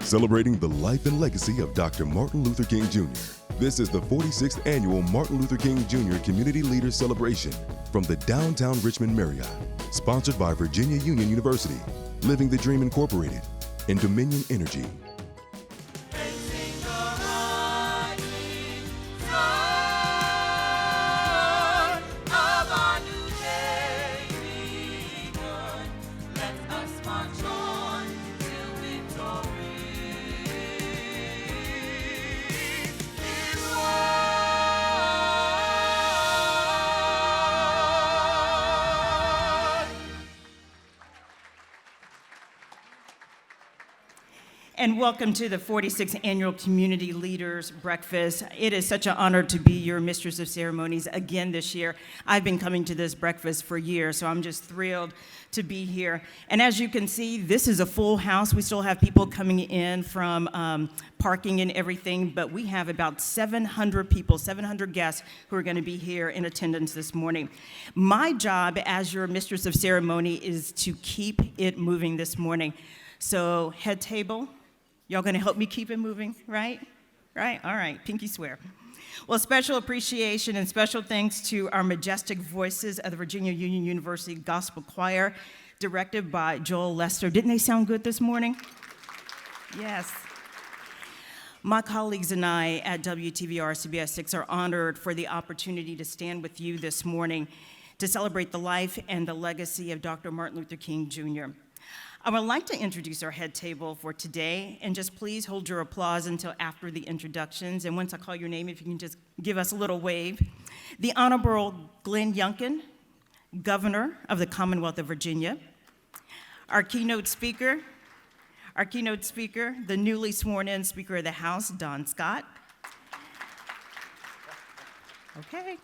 celebrating the life and legacy of Dr. Martin Luther King Jr. This is the 46th Annual Martin Luther King Jr. Community Leaders Celebration from the downtown Richmond Marriott, sponsored by Virginia Union University, Living the Dream Incorporated, and Dominion Energy. And welcome to the 46th Annual Community Leaders Breakfast. It is such an honor to be your Mistress of Ceremonies again this year. I've been coming to this breakfast for years, so I'm just thrilled to be here. And as you can see, this is a full house. We still have people coming in from parking and everything, but we have about 700 people, 700 guests who are going to be here in attendance this morning. My job as your Mistress of Ceremony is to keep it moving this morning. So head table. Y'all gonna help me keep it moving, right? Right? All right, pinky swear. Well, special appreciation and special thanks to our majestic voices of the Virginia Union University Gospel Choir, directed by Joel Lester. Didn't they sound good this morning? Yes. My colleagues and I at WTVR CBS 6 are honored for the opportunity to stand with you this morning to celebrate the life and the legacy of Dr. Martin Luther King Jr. I would like to introduce our head table for today, and just please hold your applause until after the introductions. And once I call your name, if you can just give us a little wave. The Honorable Glenn Youngkin, Governor of the Commonwealth of Virginia. Our keynote speaker, the newly sworn-in Speaker of the House, Don Scott. Okay.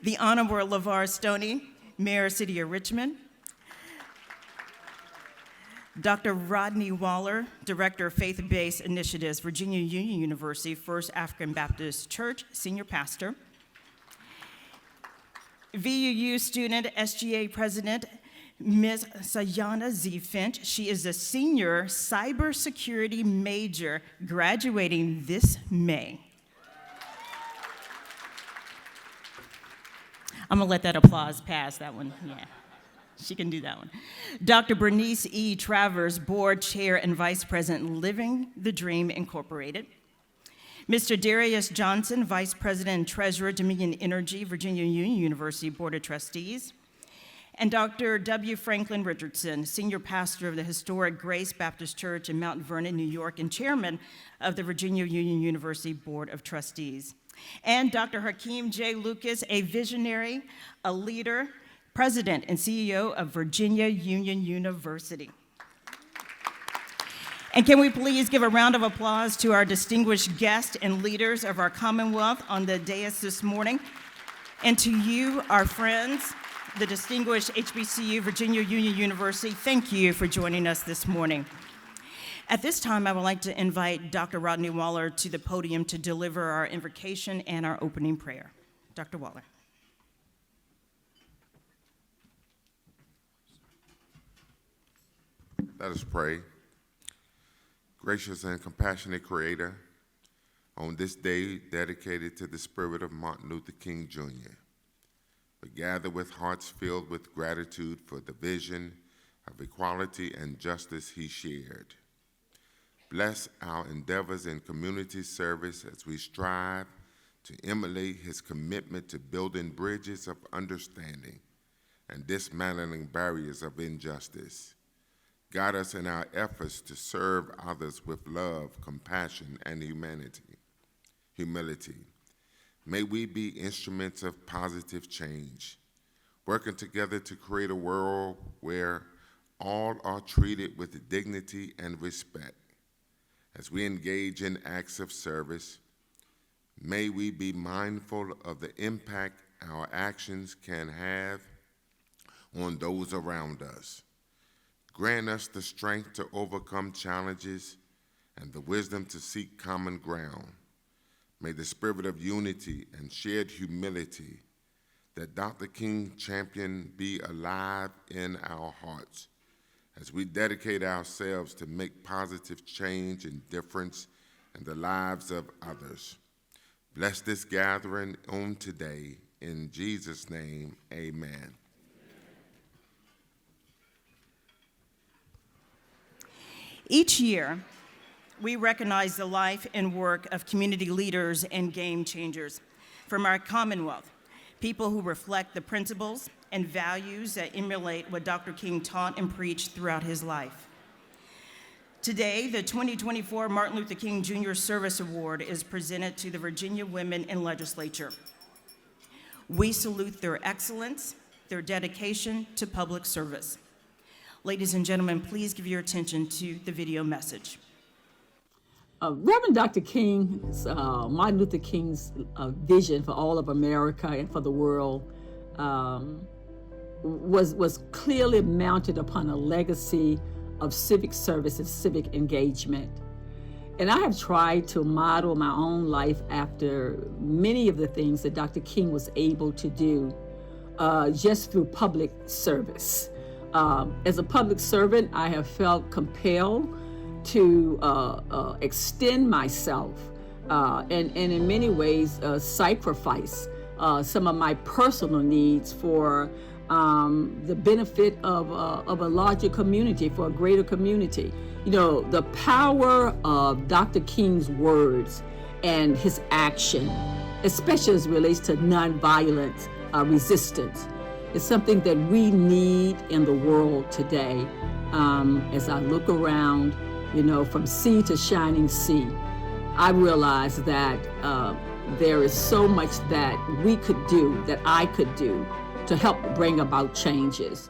The Honorable LeVar Stoney, Mayor, City of Richmond. Dr. Rodney Waller, Director of Faith-Based Initiatives, Virginia Union University, First African Baptist Church, Senior Pastor. VUU student, SGA President, Ms. Sayana Z. Finch. She is a senior cybersecurity major graduating this May. I'm gonna let that applause pass, that one, yeah. She can do that one. Dr. Bernice E. Travers, Board Chair and Vice President, Living the Dream Incorporated. Mr. Darius Johnson, Vice President and Treasurer, Dominion Energy, Virginia Union University Board of Trustees. And Dr. W. Franklin Richardson, Senior Pastor of the historic Grace Baptist Church in Mount Vernon, New York, and Chairman of the Virginia Union University Board of Trustees. And Dr. Hakeem J. Lucas, a visionary, a leader, President and CEO of Virginia Union University. And can we please give a round of applause to our distinguished guests and leaders of our Commonwealth on the dais this morning, and to you, our friends, the distinguished HBCU, Virginia Union University, thank you for joining us this morning. At this time, I would like to invite Dr. Rodney Waller to the podium to deliver our invocation and our opening prayer. Dr. Waller. Let us pray. Gracious and compassionate Creator, on this day dedicated to the spirit of Martin Luther King Jr., we gather with hearts filled with gratitude for the vision of equality and justice he shared. Bless our endeavors in community service as we strive to emulate his commitment to building bridges of understanding and dismantling barriers of injustice. Guide us in our efforts to serve others with love, compassion, and humility. May we be instruments of positive change, working together to create a world where all are treated with dignity and respect. As we engage in acts of service, may we be mindful of the impact our actions can have on those around us. Grant us the strength to overcome challenges and the wisdom to seek common ground. May the spirit of unity and shared humility that Dr. King championed be alive in our hearts as we dedicate ourselves to make positive change and difference in the lives of others. Bless this gathering on today. In Jesus' name, amen. Each year, we recognize the life and work of community leaders and game changers from our Commonwealth, people who reflect the principles and values that emulate what Dr. King taught and preached throughout his life. Today, the 2024 Martin Luther King Jr. Service Award is presented to the Virginia Women in Legislature. We salute their excellence, their dedication to public service. Ladies and gentlemen, please give your attention to the video message. Reverend Dr. King's, Martin Luther King's vision for all of America and for the world was clearly mounted upon a legacy of civic service and civic engagement. And I have tried to model my own life after many of the things that Dr. King was able to do just through public service. As a public servant, I have felt compelled to extend myself and in many ways sacrifice some of my personal needs for the benefit of a larger community, for a greater community. You know, the power of Dr. King's words and his action, especially as it relates to nonviolent resistance, is something that we need in the world today. As I look around, you know, from sea to shining sea, I realize that there is so much that we could do, that I could do, to help bring about changes.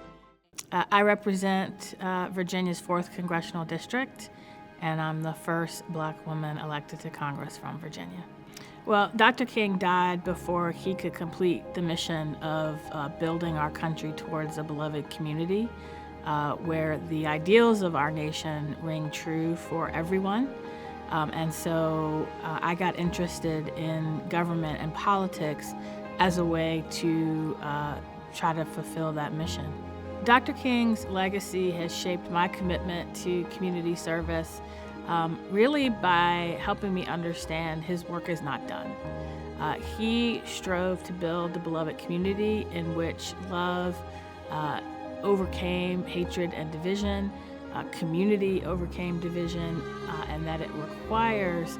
I represent Virginia's 4th Congressional District, and I'm the first Black woman elected to Congress from Virginia. Well, Dr. King died before he could complete the mission of building our country towards a beloved community where the ideals of our nation ring true for everyone. And so I got interested in government and politics as a way to try to fulfill that mission. Dr. King's legacy has shaped my commitment to community service really by helping me understand his work is not done. He strove to build a beloved community in which love overcame hatred and division, community overcame division, and that it requires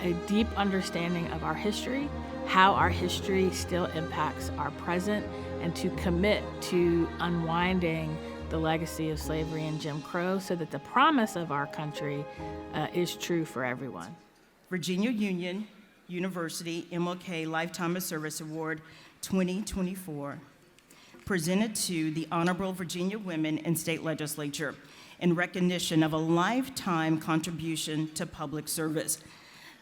a deep understanding of our history, how our history still impacts our present, and to commit to unwinding the legacy of slavery and Jim Crow so that the promise of our country is true for everyone. Virginia Union University MLK Lifetime of Service Award 2024, presented to the Honorable Virginia Women in State Legislature in recognition of a lifetime contribution to public service.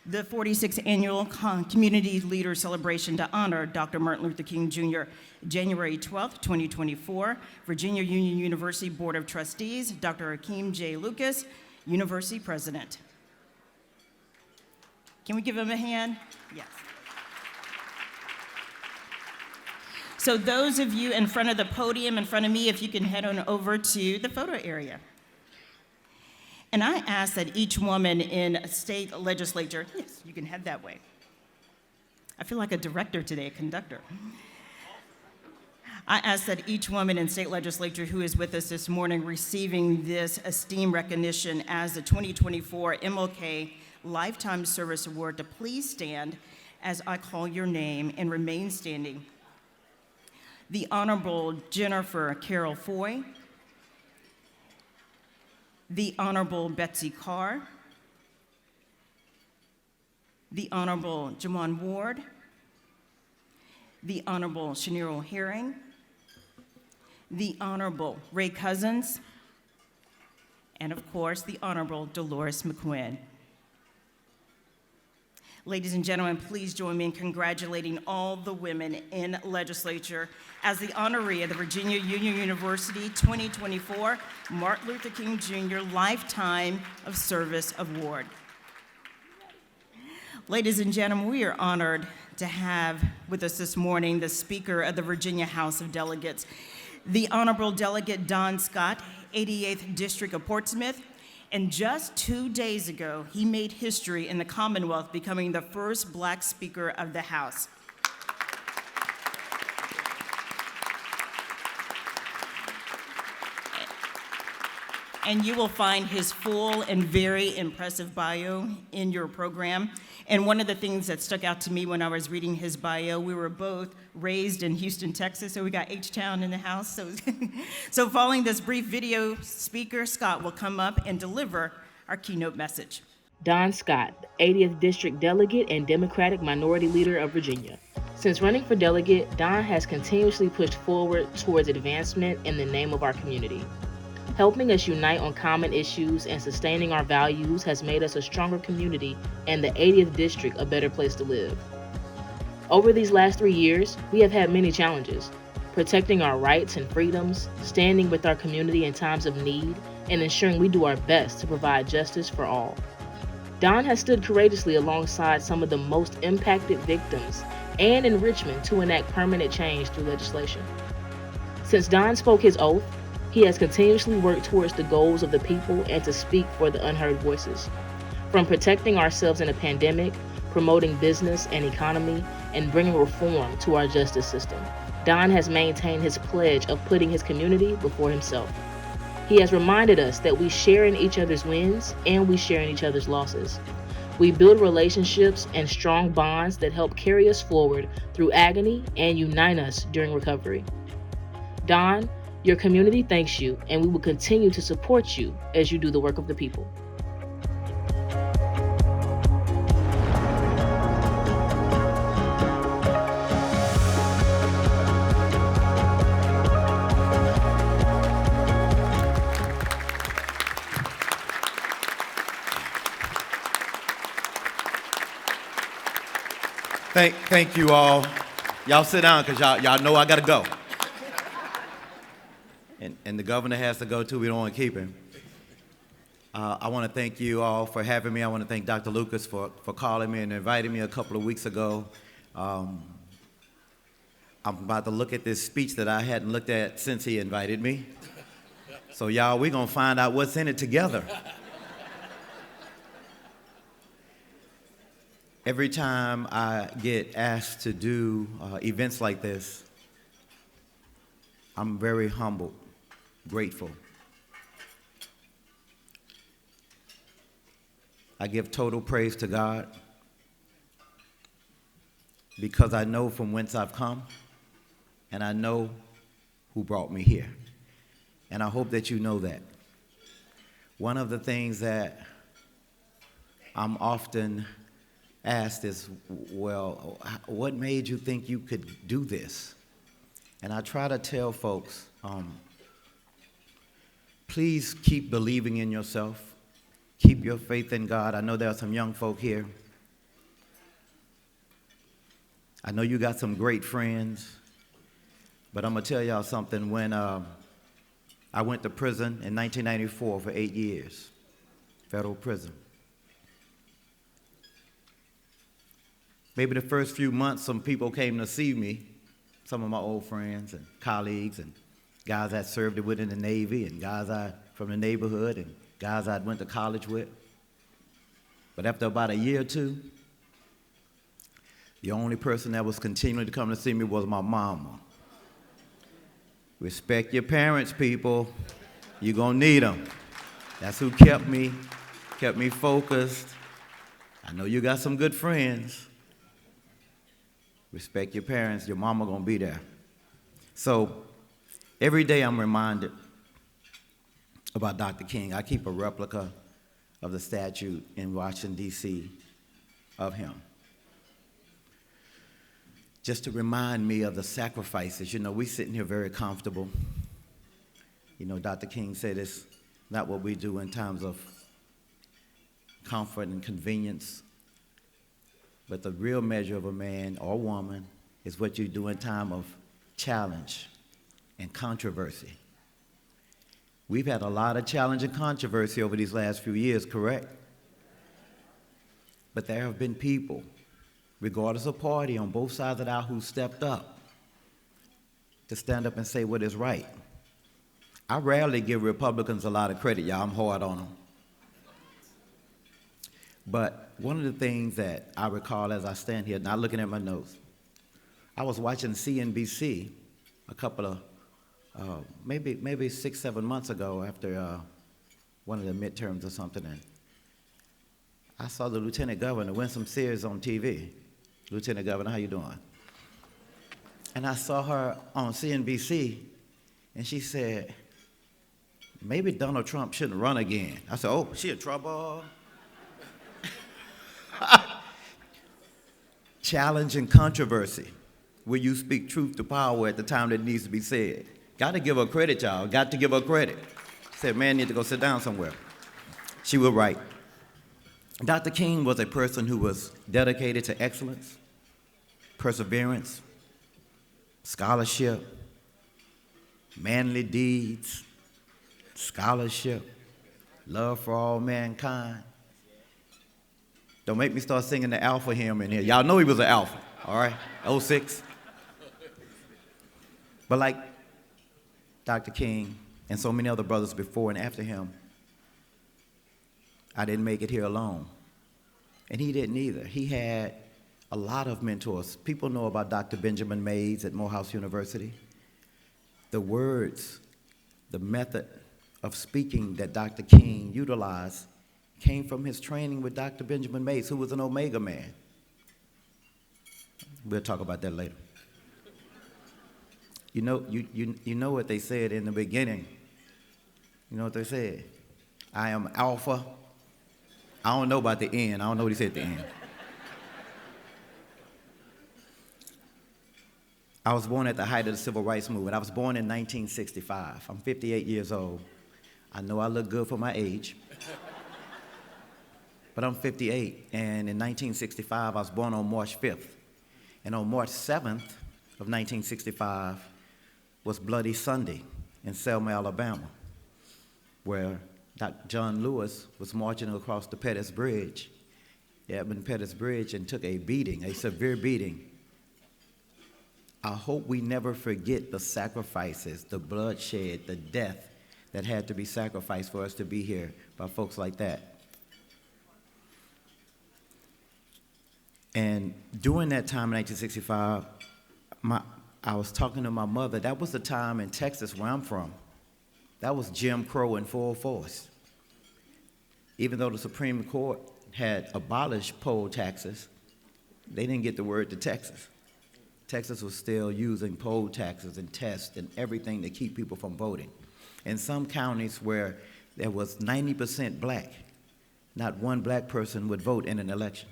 The 46th Annual Community Leader Celebration to honor Dr. Martin Luther King Jr., January 12th, 2024, Virginia Union University Board of Trustees, Dr. Hakeem J. Lucas, University President. Can we give him a hand? Yes. So those of you in front of the podium, in front of me, if you can head on over to the photo area. And I ask that each woman in a state legislature, yes, you can head that way. I feel like a director today, a conductor. I ask that each woman in state legislature who is with us this morning receiving this esteemed recognition as the 2024 MLK Lifetime Service Award to please stand as I call your name and remain standing. The Honorable Jennifer Carol Foy, the Honorable Betsy Carr, the Honorable Jawan Ward, the Honorable Shaniro Herring, the Honorable Ray Cousins, and of course, the Honorable Dolores McQuinn. Ladies and gentlemen, please join me in congratulating all the women in legislature as the honoree of the Virginia Union University 2024 Martin Luther King Jr. Lifetime of Service Award. Ladies and gentlemen, we are honored to have with us this morning the Speaker of the Virginia House of Delegates, the Honorable Delegate Don Scott, 88th District of Portsmouth. And just 2 days ago, he made history in the Commonwealth, becoming the first Black Speaker of the House. And you will find his full and very impressive bio in your program. And one of the things that stuck out to me when I was reading his bio, we were both raised in Houston, Texas, so we got H-Town in the house. So following this brief video, Speaker Scott will come up and deliver our keynote message. Don Scott, 80th District Delegate and Democratic Minority Leader of Virginia. Since running for delegate, Don has continuously pushed forward towards advancement in the name of our community. Helping us unite on common issues and sustaining our values has made us a stronger community and the 80th District a better place to live. Over these last 3 years, we have had many challenges: protecting our rights and freedoms, standing with our community in times of need, and ensuring we do our best to provide justice for all. Don has stood courageously alongside some of the most impacted victims and in Richmond to enact permanent change through legislation. Since Don spoke his oath, he has continuously worked towards the goals of the people and to speak for the unheard voices. From protecting ourselves in a pandemic, promoting business and economy, and bringing reform to our justice system, Don has maintained his pledge of putting his community before himself. He has reminded us that we share in each other's wins and we share in each other's losses. We build relationships and strong bonds that help carry us forward through agony and unite us during recovery. Don, your community thanks you, and we will continue to support you as you do the work of the people. Thank you all. Y'all sit down because y'all know I gotta go. And the governor has to go too. We don't want to keep him. I want to thank you all for having me. I want to thank Dr. Lucas for calling me and inviting me a couple of weeks ago. I'm about to look at this speech that I hadn't looked at since he invited me. So y'all, we're going to find out what's in it together. Every time I get asked to do events like this, I'm very humbled, grateful. I give total praise to God because I know from whence I've come and I know who brought me here. And I hope that you know that. One of the things that I'm often asked is, well, what made you think you could do this? And I try to tell folks, please keep believing in yourself. Keep your faith in God. I know there are some young folk here. I know you got some great friends. But I'm going to tell y'all something. When I went to prison in 1994 for 8 years, federal prison. Maybe the first few months, some people came to see me, some of my old friends and colleagues and guys I served with in the Navy and guys from the neighborhood and guys I went to college with. But after about a year or two, the only person that was continuing to come to see me was my mama. Respect your parents, people. You're going to need them. That's who kept me focused. I know you got some good friends. Respect your parents. Your mama going to be there. So every day I'm reminded about Dr. King. I keep a replica of the statue in Washington, D.C. of him, just to remind me of the sacrifices. You know, we sitting here very comfortable. You know, Dr. King said it's not what we do in times of comfort and convenience, but the real measure of a man or woman is what you do in time of challenge and controversy. We've had a lot of challenge and controversy over these last few years, correct? But there have been people, regardless of party, on both sides of the aisle who stepped up to stand up and say what is right. I rarely give Republicans a lot of credit, y'all. I'm hard on them. But one of the things that I recall as I stand here, not looking at my notes, I was watching CNBC a couple of, maybe 6, 7 months ago after one of the midterms or something, and I saw the Lieutenant Governor, Winsome Sears, on TV. Lieutenant Governor, how you doing? And I saw her on CNBC, and she said, maybe Donald Trump shouldn't run again. I said, oh, she in trouble? Challenge and controversy, where you speak truth to power at the time that it needs to be said. Got to give her credit, y'all. Got to give her credit. Said, man, need to go sit down somewhere. She was right. Dr. King was a person who was dedicated to excellence, perseverance, scholarship, manly deeds, scholarship, love for all mankind. Don't make me start singing the Alpha hymn in here. Y'all know he was an Alpha, all right? 06. But like Dr. King and so many other brothers before and after him, I didn't make it here alone. And he didn't either. He had a lot of mentors. People know about Dr. Benjamin Mays at Morehouse University. The words, the method of speaking that Dr. King utilized came from his training with Dr. Benjamin Mays, who was an Omega man. We'll talk about that later. You know what they said in the beginning. You know what they said? I am Alpha. I don't know about the end. I don't know what he said at the end. I was born at the height of the Civil Rights Movement. I was born in 1965. I'm 58 years old. I know I look good for my age. But I'm 58, and in 1965, I was born on March 5th. And on March 7th of 1965 was Bloody Sunday in Selma, Alabama, where Dr. John Lewis was marching across the Pettus Bridge, Edmund Pettus Bridge, and took a beating, a severe beating. I hope we never forget the sacrifices, the bloodshed, the death that had to be sacrificed for us to be here by folks like that. And during that time in 1965, I was talking to my mother. That was the time in Texas where I'm from. That was Jim Crow in full force. Even though the Supreme Court had abolished poll taxes, they didn't get the word to Texas. Texas was still using poll taxes and tests and everything to keep people from voting. In some counties where there was 90% black, not one black person would vote in an election.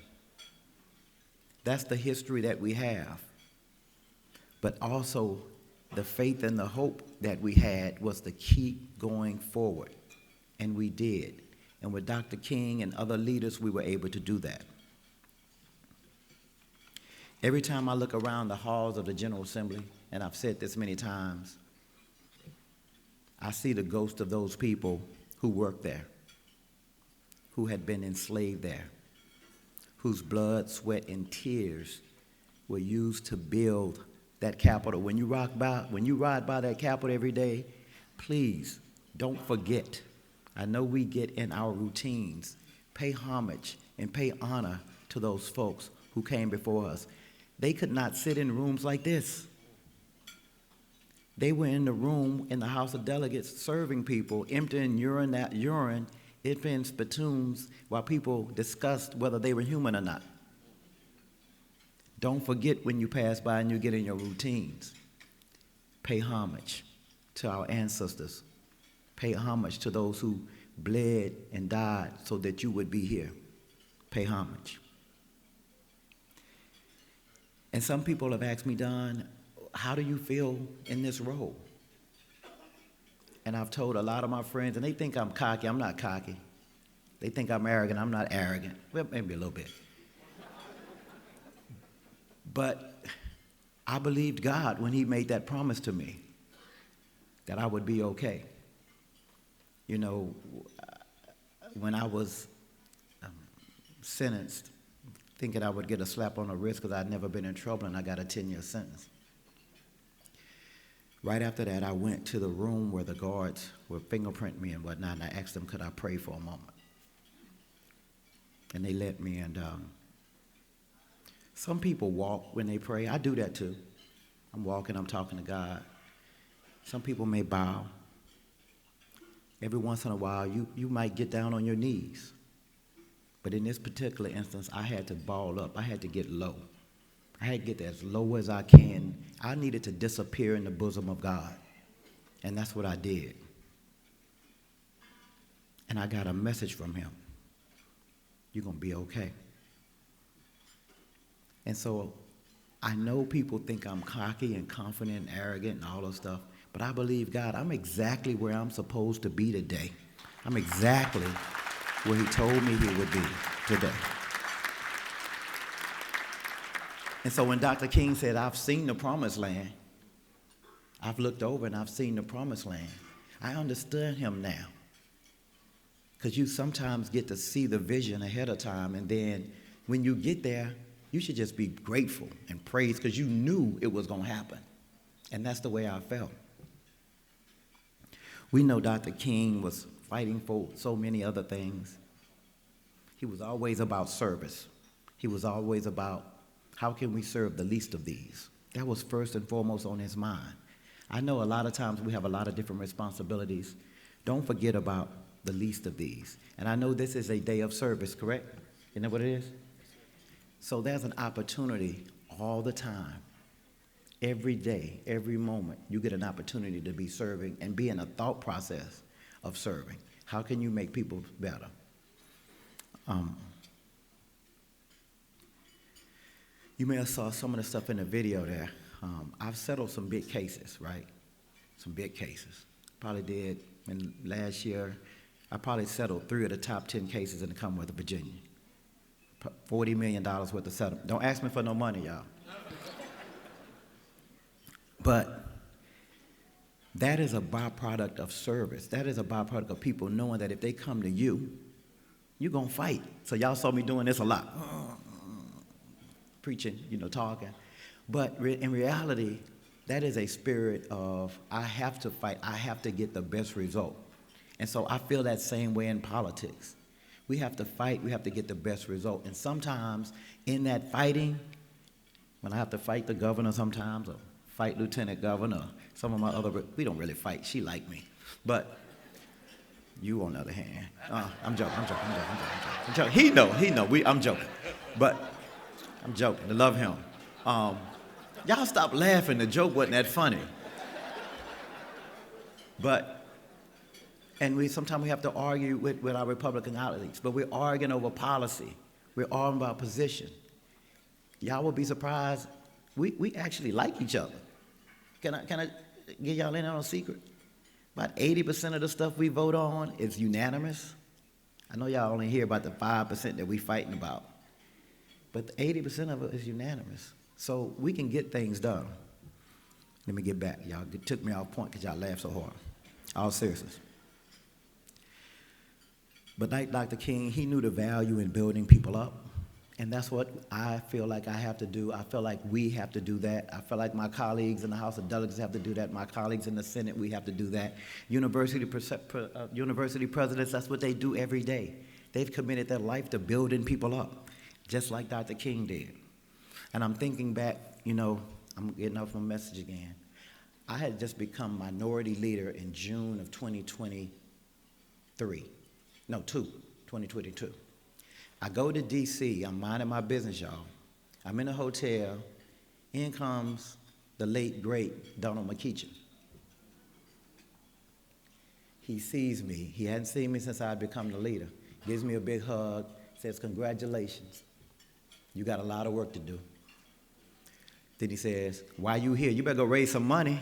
That's the history that we have. But also, the faith and the hope that we had was to keep going forward. And we did. And with Dr. King and other leaders, we were able to do that. Every time I look around the halls of the General Assembly, and I've said this many times, I see the ghost of those people who worked there, who had been enslaved there, whose blood, sweat, and tears were used to build that Capitol. When you ride by that Capitol every day, please don't forget. I know we get in our routines. Pay homage and pay honor to those folks who came before us. They could not sit in rooms like this. They were in the room in the House of Delegates serving people, emptying urine, emptying spittoons while people discussed whether they were human or not. Don't forget when you pass by and you get in your routines. Pay homage to our ancestors. Pay homage to those who bled and died so that you would be here. Pay homage. And some people have asked me, Don, how do you feel in this role? And I've told a lot of my friends, and they think I'm cocky. I'm not cocky. They think I'm arrogant. I'm not arrogant. Well, maybe a little bit. But I believed God when he made that promise to me that I would be okay. You know, when I was sentenced, thinking I would get a slap on the wrist because I'd never been in trouble, and I got a 10-year sentence. Right after that, I went to the room where the guards would fingerprint me and whatnot, and I asked them, could I pray for a moment? And they let me, and some people walk when they pray. I do that too. I'm walking, I'm talking to God. Some people may bow. Every once in a while, you might get down on your knees. But in this particular instance, I had to ball up. I had to get low. I had to get as low as I can. I needed to disappear in the bosom of God. And that's what I did. And I got a message from him. You're going to be okay. And so I know people think I'm cocky and confident and arrogant and all that stuff, but I believe God, I'm exactly where I'm supposed to be today. I'm exactly where he told me he would be today. And so when Dr. King said, I've seen the promised land, I've looked over and I've seen the promised land, I understand him now. Because you sometimes get to see the vision ahead of time, and then when you get there, you should just be grateful and praise because you knew it was going to happen. And that's the way I felt. We know Dr. King was fighting for so many other things. He was always about service. He was always about how can we serve the least of these. That was first and foremost on his mind. I know a lot of times we have a lot of different responsibilities. Don't forget about the least of these. And I know this is a day of service, correct? Isn't that what it is? So there's an opportunity all the time, every day, every moment, you get an opportunity to be serving and be in a thought process of serving. How can you make people better? You may have saw some of the stuff in the video there. I've settled some big cases, right? Some big cases. Probably did, in last year, I probably settled 3 of the top 10 cases in the Commonwealth of Virginia. $40 million worth of settlement. Don't ask me for no money, y'all. But that is a byproduct of service. That is a byproduct of people knowing that if they come to you, you're going to fight. So y'all saw me doing this a lot. Preaching, talking. But in reality, that is a spirit of, I have to fight. I have to get the best result. And so I feel that same way in politics. We have to fight. We have to get the best result. And sometimes in that fighting, when I have to fight the governor sometimes, or fight Lieutenant Governor, some of my other, we don't really fight. She like me. But you, on the other hand, I'm joking. He know, I'm joking. But I'm joking. I love him. Y'all stop laughing. The joke wasn't that funny. And sometimes we have to argue with our Republican colleagues, but we're arguing over policy. We're arguing about position. Y'all will be surprised. We actually like each other. Can I give y'all in on a secret? About 80% of the stuff we vote on is unanimous. I know y'all only hear about the 5% that we fighting about, but 80% of it is unanimous. So we can get things done. Let me get back. Y'all took me off point because y'all laughed so hard. All seriousness. But like Dr. King, he knew the value in building people up. And that's what I feel like I have to do. I feel like we have to do that. I feel like my colleagues in the House of Delegates have to do that. My colleagues in the Senate, we have to do that. University presidents, that's what they do every day. They've committed their life to building people up, just like Dr. King did. And I'm thinking back, I'm getting off my message again. I had just become minority leader in June of 2022. I go to D.C., I'm minding my business, y'all. I'm in a hotel. In comes the late, great Donald McKeechin. He sees me. He hadn't seen me since I had become the leader. Gives me a big hug, says, congratulations. You got a lot of work to do. Then he says, why you here? You better go raise some money.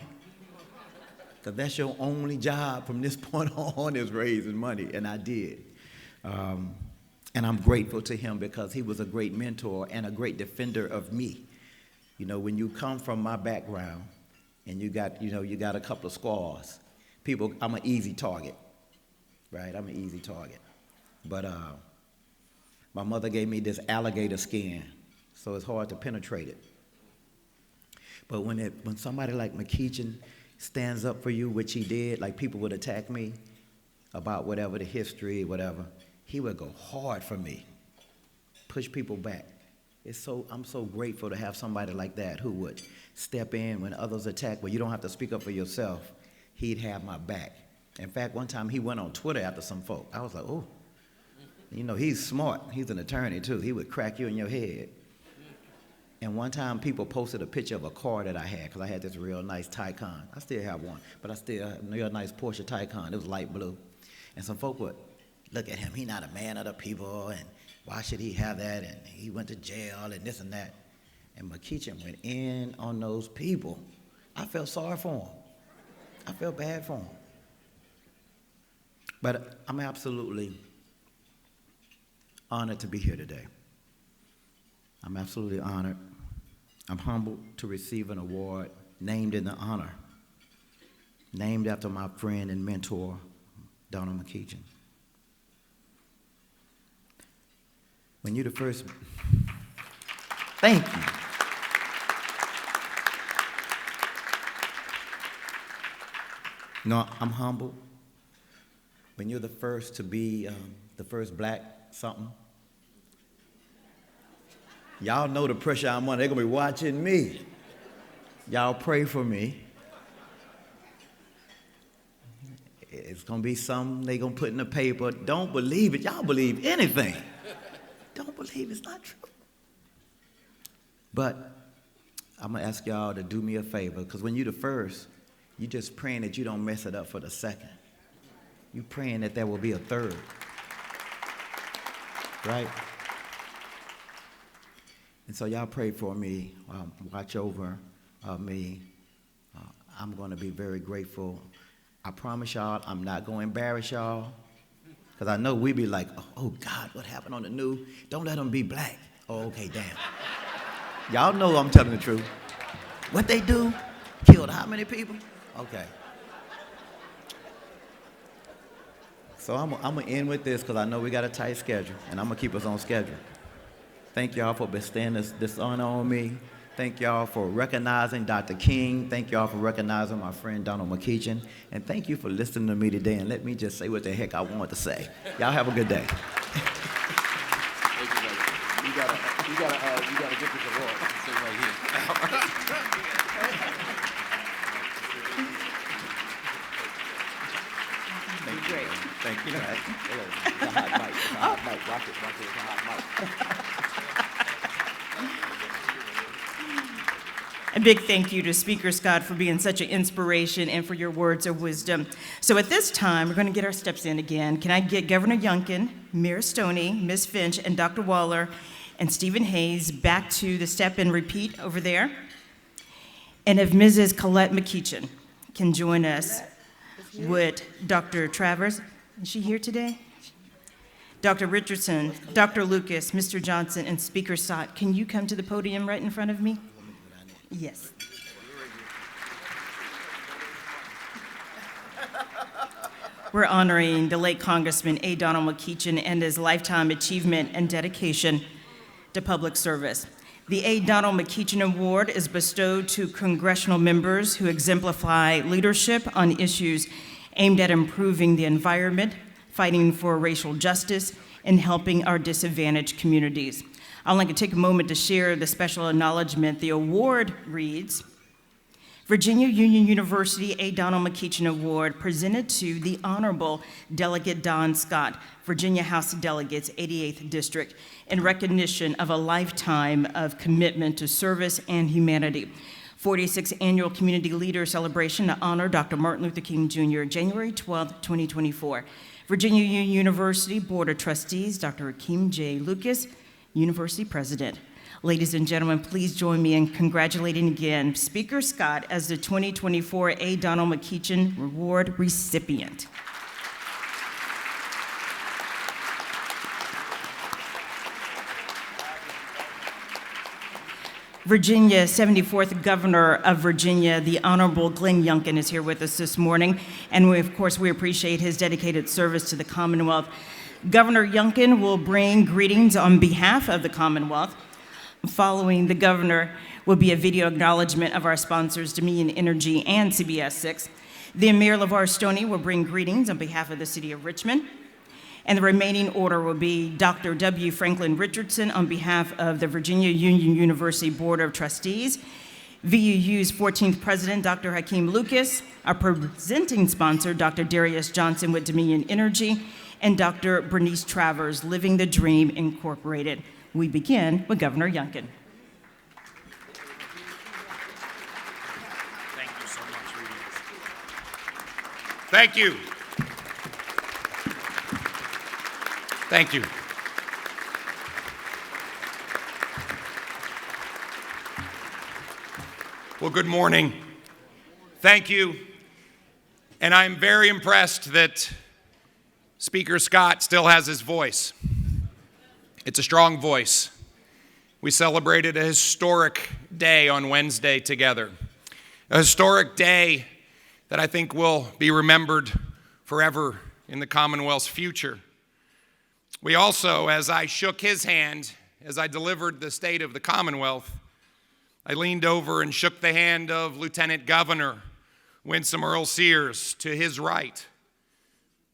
Because that's your only job from this point on is raising money. And I did. And I'm grateful to him because he was a great mentor and a great defender of me. When you come from my background and you got a couple of scars, I'm an easy target, right? I'm an easy target. But my mother gave me this alligator skin, so it's hard to penetrate it. But when somebody like McKeechin, stands up for you, which he did. Like people would attack me about whatever, the history, whatever. He would go hard for me, push people back. I'm so grateful to have somebody like that who would step in when others attack, where you don't have to speak up for yourself. He'd have my back. In fact, one time he went on Twitter after some folk. I was like, oh, you know, he's smart. He's an attorney too. He would crack you in your head. And one time people posted a picture of a car that I had, because I had this real nice Taycan. I still have one, but I still have a real nice Porsche Taycan. It was light blue. And some folk would look at him. He's not a man of the people, and why should he have that? And he went to jail and this and that. And McKeachin went in on those people. I felt sorry for him. I felt bad for him. But I'm absolutely honored to be here today. I'm absolutely honored. I'm humbled to receive an award named in the honor, named after my friend and mentor, Donald McKeachin. When you're the first, thank you. No, I'm humbled. When you're the first to be the first black something, y'all know the pressure I'm under. They're going to be watching me. Y'all pray for me. It's going to be something they're going to put in the paper. Don't believe it. Y'all believe anything. Don't believe it's not true. But I'm going to ask y'all to do me a favor, because when you're the first, you're just praying that you don't mess it up for the second. You're praying that there will be a third. Right? And so y'all pray for me, watch over me. I'm going to be very grateful. I promise y'all I'm not going to embarrass y'all, because I know we be like, oh God, what happened on the news? Don't let them be black. Oh, okay, damn. Y'all know I'm telling the truth. What they do? Killed how many people? Okay. So I'm going to end with this, because I know we got a tight schedule, and I'm going to keep us on schedule. Thank y'all for bestowing this honor on me. Thank y'all for recognizing Dr. King. Thank y'all for recognizing my friend Donald McKeachin. And thank you for listening to me today, and let me just say what the heck I want to say. Y'all have a good day. Thank you, brother. You gotta get this award. Sit right here. Great. Thank you. It's a hot mic. It's a hot mic. Watch it. It's a hot mic. A big thank you to Speaker Scott for being such an inspiration and for your words of wisdom. So at this time, we're going to get our steps in again. Can I get Governor Youngkin, Mayor Stoney, Ms. Finch, and Dr. Waller, and Stephen Hayes back to the step and repeat over there? And if Mrs. Colette McKeachin can join us with Dr. Travers. Is she here today? Dr. Richardson, Dr. Lucas, Mr. Johnson, and Speaker Sott, can you come to the podium right in front of me? Yes. We're honoring the late Congressman A. Donald McKeachin and his lifetime achievement and dedication to public service. The A. Donald McKeachin Award is bestowed to congressional members who exemplify leadership on issues aimed at improving the environment, fighting for racial justice, and helping our disadvantaged communities. I'd like to take a moment to share the special acknowledgement. The award reads, Virginia Union University A. Donald McKeachin Award presented to the Honorable Delegate Don Scott, Virginia House of Delegates, 88th District, in recognition of a lifetime of commitment to service and humanity. 46th Annual Community Leader Celebration to honor Dr. Martin Luther King Jr., January 12, 2024. Virginia Union University Board of Trustees, Dr. Akeem J. Lucas, University President. Ladies and gentlemen, please join me in congratulating again Speaker Scott as the 2024 A. Donald McKeachin Award recipient. Virginia, 74th Governor of Virginia, the Honorable Glenn Youngkin is here with us this morning, and of course we appreciate his dedicated service to the Commonwealth. Governor Youngkin will bring greetings on behalf of the Commonwealth. Following the governor will be a video acknowledgement of our sponsors, Dominion Energy and CBS 6. Then Mayor LeVar Stoney will bring greetings on behalf of the City of Richmond. And the remaining order will be Dr. W. Franklin Richardson on behalf of the Virginia Union University Board of Trustees, VUU's 14th President, Dr. Hakeem Lucas, our presenting sponsor, Dr. Darius Johnson with Dominion Energy, and Dr. Bernice Travers, Living the Dream Incorporated. We begin with Governor Youngkin. Thank you so much, Reedy. Thank you. Thank you. Well, good morning. Thank you. And I'm very impressed that Speaker Scott still has his voice. It's a strong voice. We celebrated a historic day on Wednesday together. A historic day that I think will be remembered forever in the Commonwealth's future. We also, as I shook his hand, as I delivered the State of the Commonwealth, I leaned over and shook the hand of Lieutenant Governor Winsome Earl Sears to his right.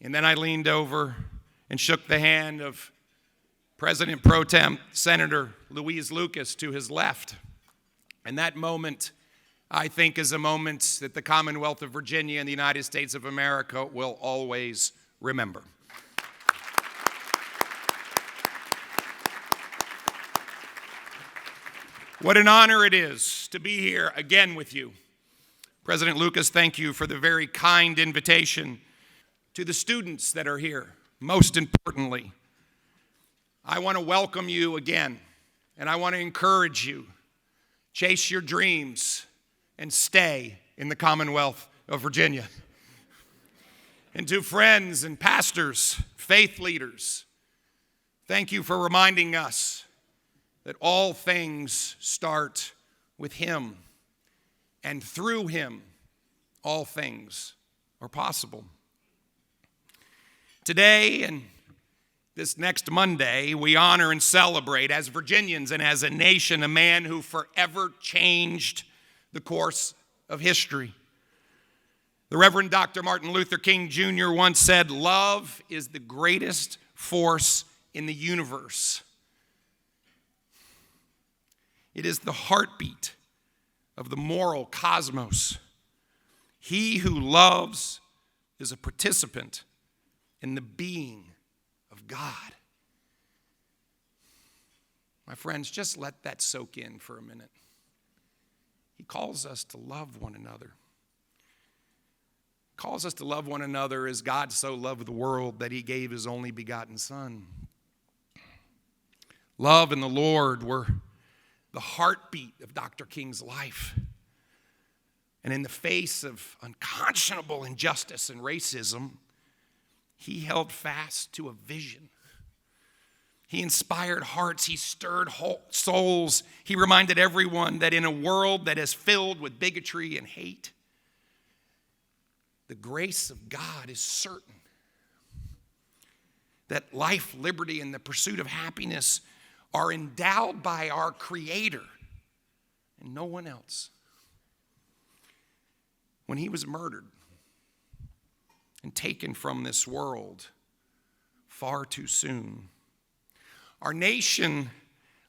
And then I leaned over and shook the hand of President Pro Tem Senator Louise Lucas to his left. And that moment, I think, is a moment that the Commonwealth of Virginia and the United States of America will always remember. What an honor it is to be here again with you. President Lucas, thank you for the very kind invitation. To the students that are here, most importantly, I want to welcome you again, and I want to encourage you. Chase your dreams and stay in the Commonwealth of Virginia. And to friends and pastors, faith leaders, thank you for reminding us that all things start with Him, and through Him, all things are possible. Today and this next Monday, we honor and celebrate as Virginians and as a nation a man who forever changed the course of history. The Reverend Dr. Martin Luther King Jr. once said, "Love is the greatest force in the universe. It is the heartbeat of the moral cosmos. He who loves is a participant in the being of God." My friends, just let that soak in for a minute. He calls us to love one another. He calls us to love one another as God so loved the world that He gave His only begotten Son. Love and the Lord were the heartbeat of Dr. King's life. And in the face of unconscionable injustice and racism, he held fast to a vision. He inspired hearts. He stirred souls. He reminded everyone that in a world that is filled with bigotry and hate, the grace of God is certain. That life, liberty, and the pursuit of happiness are endowed by our Creator and no one else. When he was murdered and taken from this world far too soon, our nation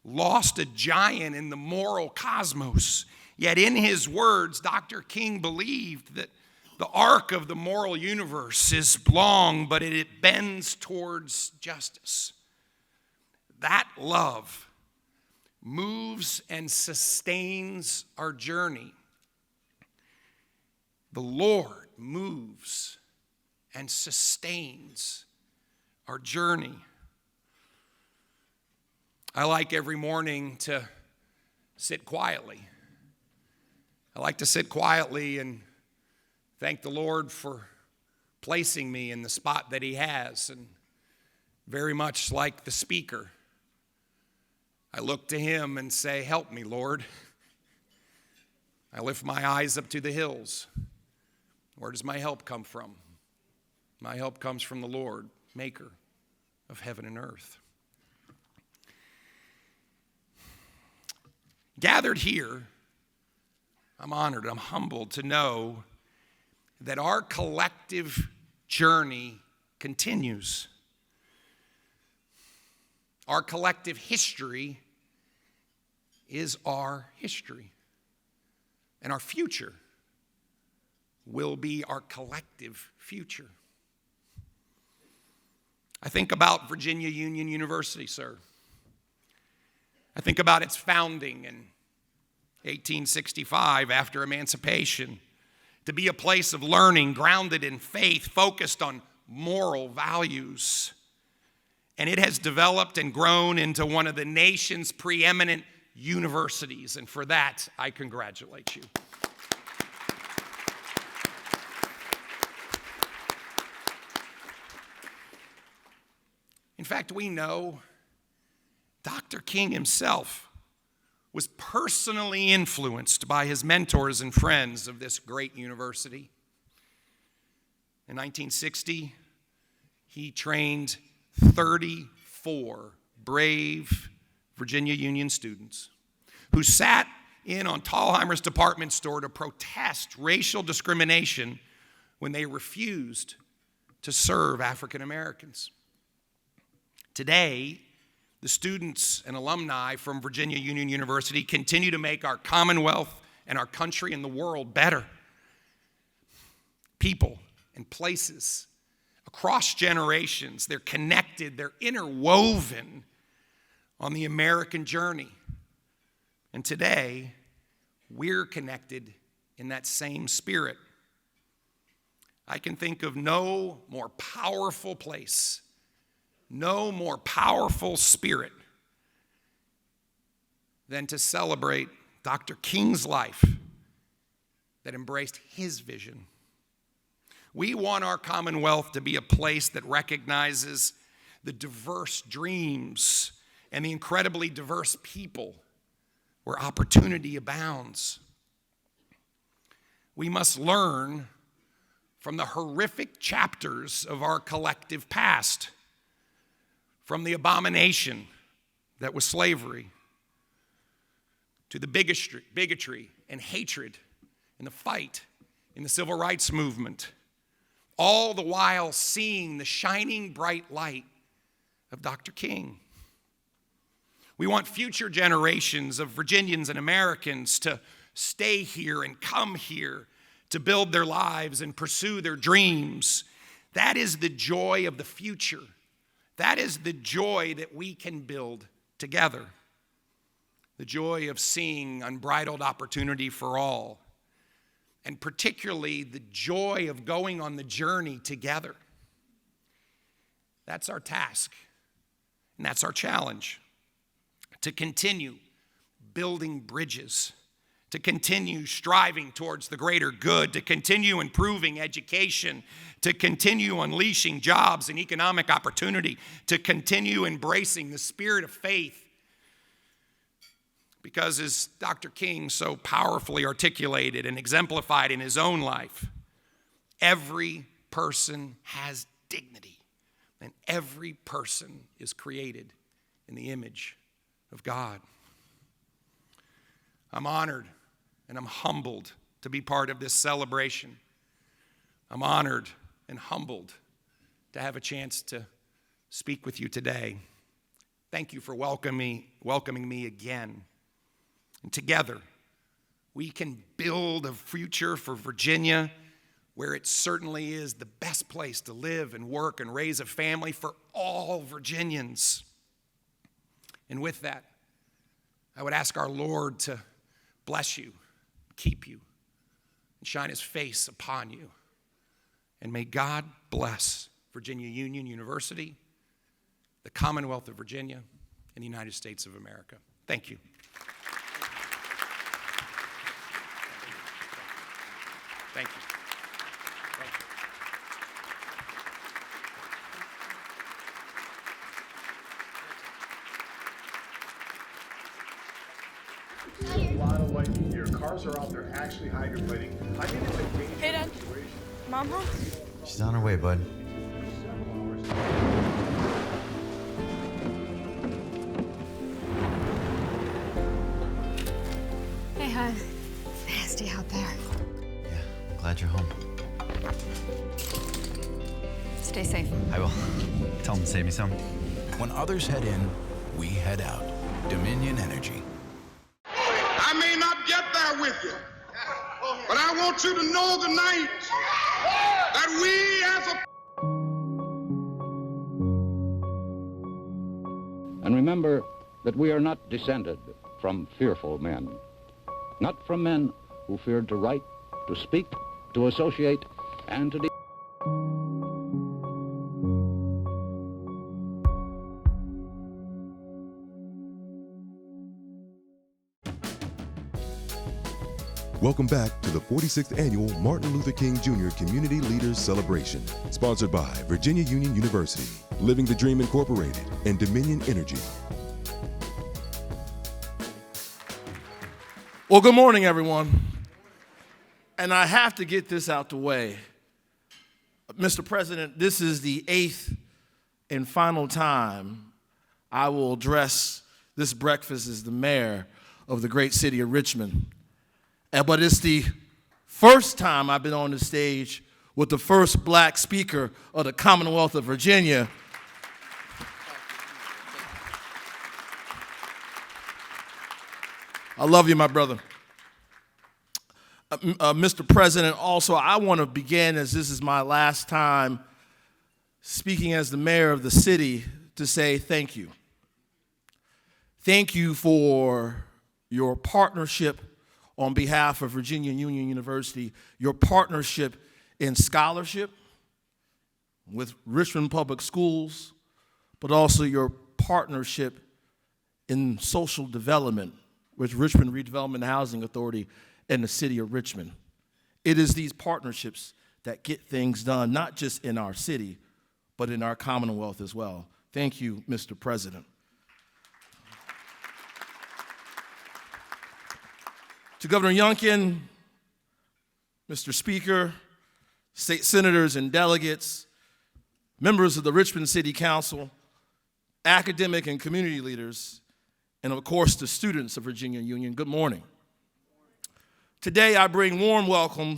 lost a giant in the moral cosmos. Yet in his words, Dr. King believed that the arc of the moral universe is long, but it bends towards justice. That love moves and sustains our journey. The Lord moves and sustains our journey. I like every morning to sit quietly. I like to sit quietly and thank the Lord for placing me in the spot that He has. And very much like the speaker, I look to Him and say, "Help me, Lord." I lift my eyes up to the hills. Where does my help come from? My help comes from the Lord, maker of heaven and earth. Gathered here, I'm honored, I'm humbled to know that our collective journey continues. Our collective history is our history. And our future will be our collective future. I think about Virginia Union University, sir. I think about its founding in 1865 after emancipation, to be a place of learning grounded in faith, focused on moral values. And it has developed and grown into one of the nation's preeminent universities, and for that, I congratulate you. In fact, we know Dr. King himself was personally influenced by his mentors and friends of this great university. In 1960, he trained 34 brave Virginia Union students who sat in on Thalheimer's department store to protest racial discrimination when they refused to serve African Americans. Today, the students and alumni from Virginia Union University continue to make our Commonwealth and our country and the world better. People and places across generations, they're connected, they're interwoven on the American journey. And today, we're connected in that same spirit. I can think of no more powerful place, no more powerful spirit than to celebrate Dr. King's life that embraced his vision. We want our Commonwealth to be a place that recognizes the diverse dreams and the incredibly diverse people where opportunity abounds. We must learn from the horrific chapters of our collective past, from the abomination that was slavery, to the bigotry and hatred and the fight in the civil rights movement, all the while seeing the shining bright light of Dr. King. We want future generations of Virginians and Americans to stay here and come here to build their lives and pursue their dreams. That is the joy of the future. That is the joy that we can build together. The joy of seeing unbridled opportunity for all. And particularly the joy of going on the journey together. That's our task. And that's our challenge. To continue building bridges. To continue striving towards the greater good. To continue improving education. To continue unleashing jobs and economic opportunity. To continue embracing the spirit of faith. Because as Dr. King so powerfully articulated and exemplified in his own life, every person has dignity, and every person is created in the image of God. I'm honored and I'm humbled to be part of this celebration. I'm honored and humbled to have a chance to speak with you today. Thank you for welcoming me again. And together, we can build a future for Virginia where it certainly is the best place to live and work and raise a family for all Virginians. And with that, I would ask our Lord to bless you, keep you, and shine his face upon you. And may God bless Virginia Union University, the Commonwealth of Virginia, and the United States of America. Thank you. Thank you. There's a lot of lightning here. Cars are out there actually hydroplaning. I think it's a dangerous Hey, Dad. situation. Mom home? She's on her way, bud. Yeah, it's nasty out there. Yeah, glad you're home. Stay safe. I will. Tell them to save me some. When others head in, we head out. Dominion Energy. I may not get there with you, but I want you to know tonight that we as a... And remember that we are not descended from fearful men, not from men who feared to write, to speak, to associate, and to... Welcome back to the 46th Annual Martin Luther King Jr. Community Leaders Celebration, sponsored by Virginia Union University, Living the Dream Incorporated, and Dominion Energy. Well, good morning, everyone. And I have to get this out the way. Mr. President, this is the 8th and final time I will address this breakfast as the mayor of the great city of Richmond. But it's the first time I've been on the stage with the first black speaker of the Commonwealth of Virginia. I love you, my brother. Mr. President, also, I want to begin, as this is my last time speaking as the mayor of the city, to say thank you. Thank you for your partnership on behalf of Virginia Union University, your partnership in scholarship with Richmond Public Schools, but also your partnership in social development with Richmond Redevelopment Housing Authority and the city of Richmond. It is these partnerships that get things done, not just in our city, but in our Commonwealth as well. Thank you, Mr. President. To Governor Youngkin, Mr. Speaker, state senators and delegates, members of the Richmond City Council, academic and community leaders, and of course the students of Virginia Union, good morning. Today I bring a warm welcome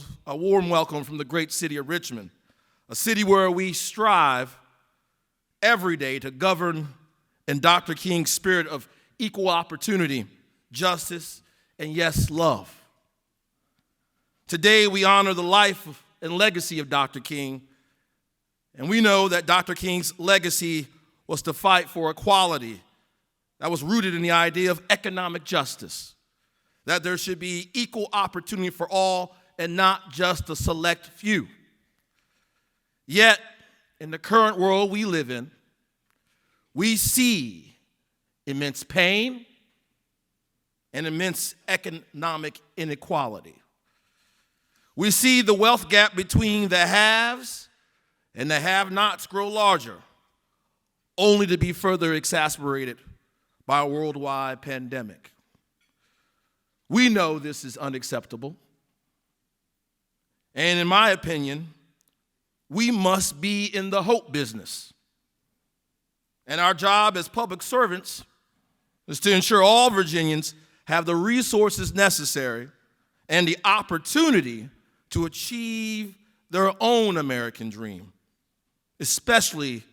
from the great city of Richmond, a city where we strive every day to govern in Dr. King's spirit of equal opportunity, justice, and yes, love. Today we honor the life and legacy of Dr. King, and we know that Dr. King's legacy was to fight for equality that was rooted in the idea of economic justice, that there should be equal opportunity for all and not just a select few. Yet, in the current world we live in, we see immense pain and immense economic inequality. We see the wealth gap between the haves and the have-nots grow larger, only to be further exacerbated by a worldwide pandemic. We know this is unacceptable, and in my opinion, we must be in the hope business. And our job as public servants is to ensure all Virginians have the resources necessary and the opportunity to achieve their own American dream, especially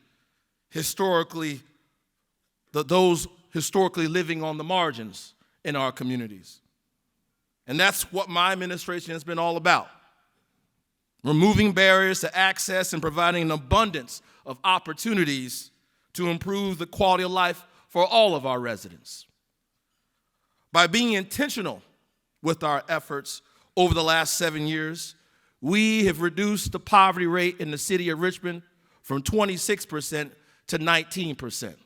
those historically living on the margins in our communities. And that's what my administration has been all about: removing barriers to access and providing an abundance of opportunities to improve the quality of life for all of our residents. By being intentional with our efforts over the last 7 years, we have reduced the poverty rate in the city of Richmond from 26% to 19%.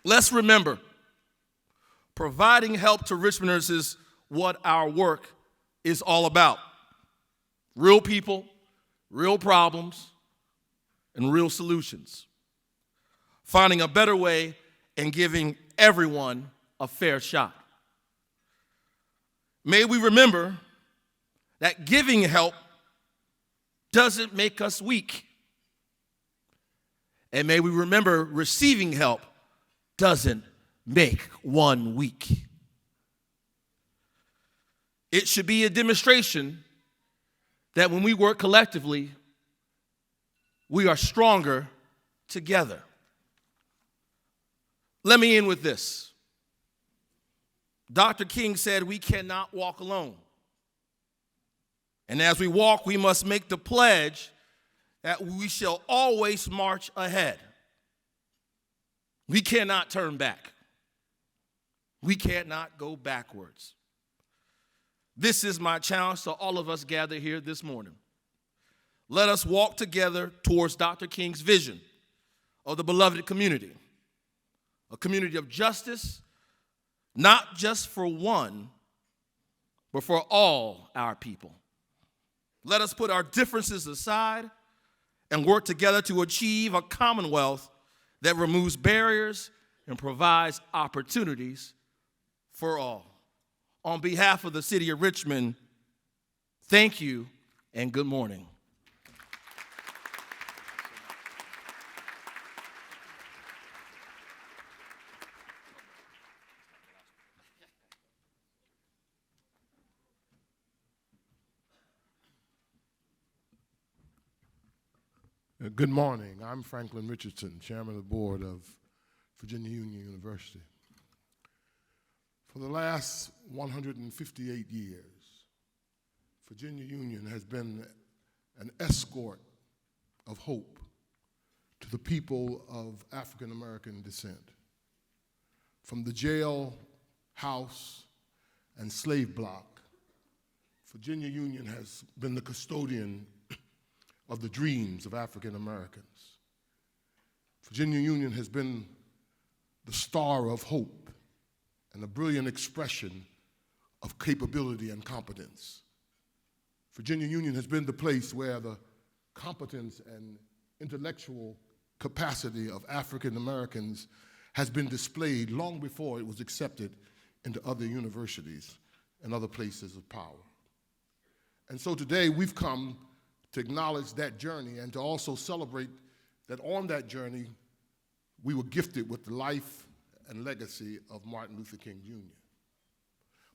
Let's remember, providing help to Richmonders is what our work is all about. Real people, real problems, and real solutions. Finding a better way and giving everyone a fair shot. May we remember that giving help doesn't make us weak. And may we remember receiving help doesn't make 1 week. It should be a demonstration that when we work collectively, we are stronger together. Let me end with this. Dr. King said we cannot walk alone. And as we walk, we must make the pledge that we shall always march ahead. We cannot turn back. We cannot go backwards. This is my challenge to all of us gathered here this morning. Let us walk together towards Dr. King's vision of the beloved community, a community of justice, not just for one, but for all our people. Let us put our differences aside and work together to achieve a commonwealth that removes barriers and provides opportunities for all. On behalf of the city of Richmond, thank you and good morning. Good morning. I'm Franklin Richardson, Chairman of the Board of Virginia Union University. For the last 158 years, Virginia Union has been an escort of hope to the people of African American descent. From the jail, house, and slave block, Virginia Union has been the custodian of the dreams of African Americans. Virginia Union has been the star of hope and a brilliant expression of capability and competence. Virginia Union has been the place where the competence and intellectual capacity of African Americans has been displayed long before it was accepted into other universities and other places of power. And so today we've come to acknowledge that journey and to also celebrate that on that journey we were gifted with the life and legacy of Martin Luther King Jr.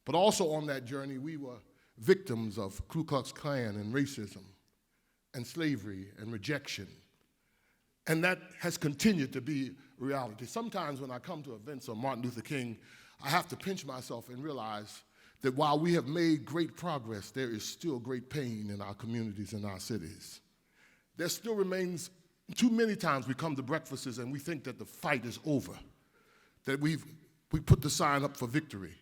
But also on that journey we were victims of Ku Klux Klan and racism and slavery and rejection. And that has continued to be reality. Sometimes when I come to events on Martin Luther King, I have to pinch myself and realize that while we have made great progress, there is still great pain in our communities and our cities. There still remains, too many times we come to breakfasts and we think that the fight is over, that we put the sign up for victory.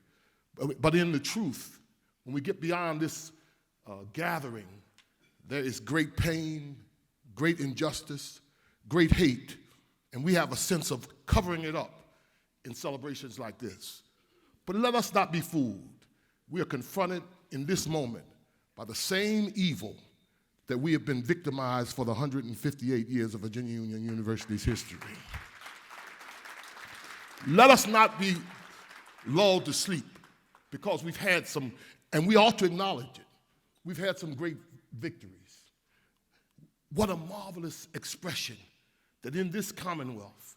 But in the truth, when we get beyond this gathering, there is great pain, great injustice, great hate, and we have a sense of covering it up in celebrations like this. But let us not be fooled. We are confronted in this moment by the same evil that we have been victimized for the 158 years of Virginia Union University's history. Let us not be lulled to sleep because we've had some, and we ought to acknowledge it, we've had some great victories. What a marvelous expression that in this Commonwealth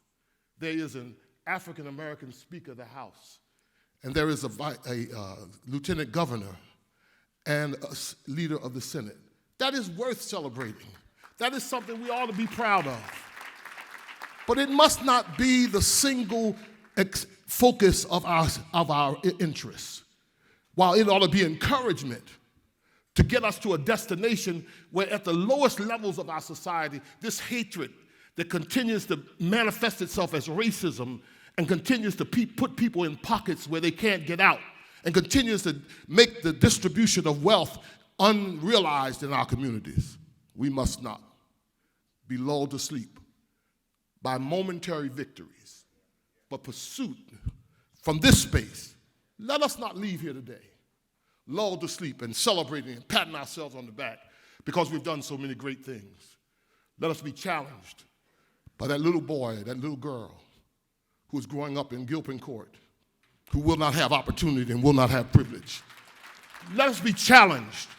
there is an African American Speaker of the House, and there is a lieutenant governor and a leader of the Senate. That is worth celebrating. That is something we ought to be proud of. But it must not be the single focus of our interests. While it ought to be encouragement to get us to a destination where at the lowest levels of our society, this hatred that continues to manifest itself as racism and continues to put people in pockets where they can't get out, and continues to make the distribution of wealth unrealized in our communities. We must not be lulled to sleep by momentary victories, but pursuit from this space. Let us not leave here today lulled to sleep and celebrating and patting ourselves on the back because we've done so many great things. Let us be challenged by that little boy, that little girl who is growing up in Gilpin Court, who will not have opportunity and will not have privilege. Let us be challenged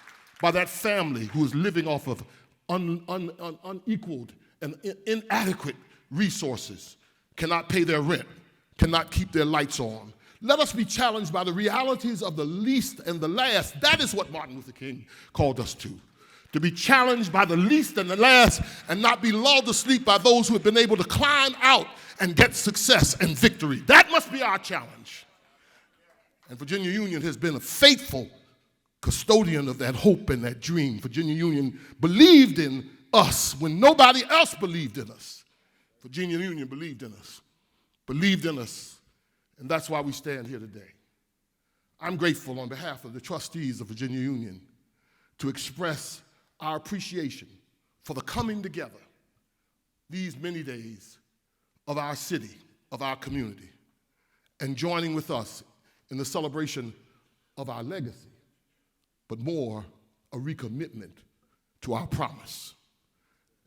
by that family who is living off of unequaled and inadequate resources, cannot pay their rent, cannot keep their lights on. Let us be challenged by the realities of the least and the last. That is what Martin Luther King called us to be challenged by the least and the last and not be lulled to sleep by those who have been able to climb out and get success and victory. That must be our challenge. And Virginia Union has been a faithful custodian of that hope and that dream. Virginia Union believed in us when nobody else believed in us. Virginia Union believed in us, and that's why we stand here today. I'm grateful on behalf of the trustees of Virginia Union to express our appreciation for the coming together these many days of our city, of our community, and joining with us in the celebration of our legacy, but more a recommitment to our promise.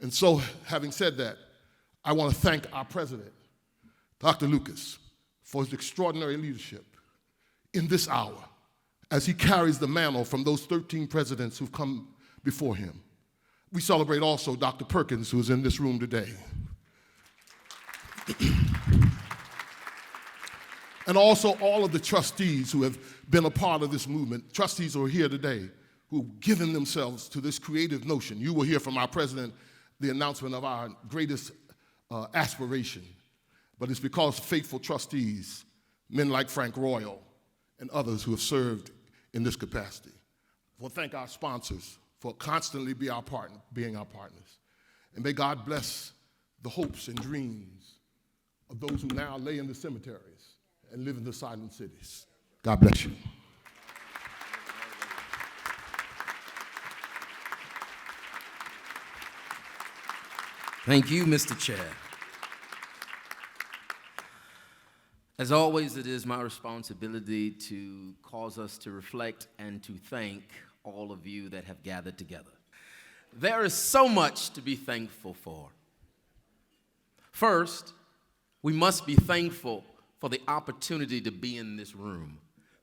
And so, having said that, I want to thank our president, Dr. Lucas, for his extraordinary leadership in this hour as he carries the mantle from those 13 presidents who've come before him. We celebrate also Dr. Perkins, who is in this room today. And also all of the trustees who have been a part of this movement, trustees who are here today, who've given themselves to this creative notion. You will hear from our president the announcement of our greatest aspiration, but it's because faithful trustees, men like Frank Royal and others who have served in this capacity. We'll thank our sponsors for constantly being our partners. And may God bless the hopes and dreams of those who now lay in the cemeteries and live in the silent cities. God bless you. Thank you, Mr. Chair. As always, it is my responsibility to cause us to reflect and to thank all of you that have gathered together. There is so much to be thankful for. First, we must be thankful for the opportunity to be in this room.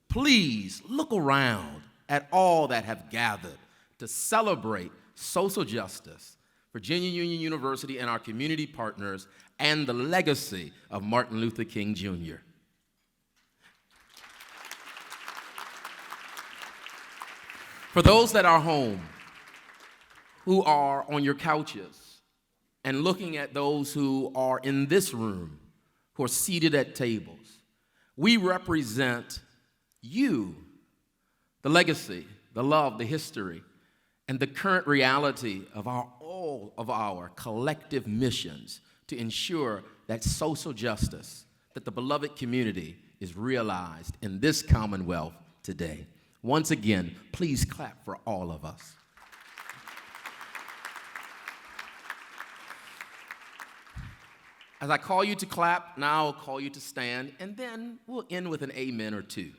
Please look around at all that have gathered to celebrate social justice, Virginia Union University and our community partners, and the legacy of Martin Luther King Jr. For those that are home, who are on your couches, and looking at those who are in this room, who are seated at tables, we represent you, the legacy, the love, the history, and the current reality of all of our collective missions to ensure that social justice, that the beloved community is realized in this Commonwealth today. Once again, please clap for all of us. As I call you to clap, now I'll call you to stand, and then we'll end with an amen or two.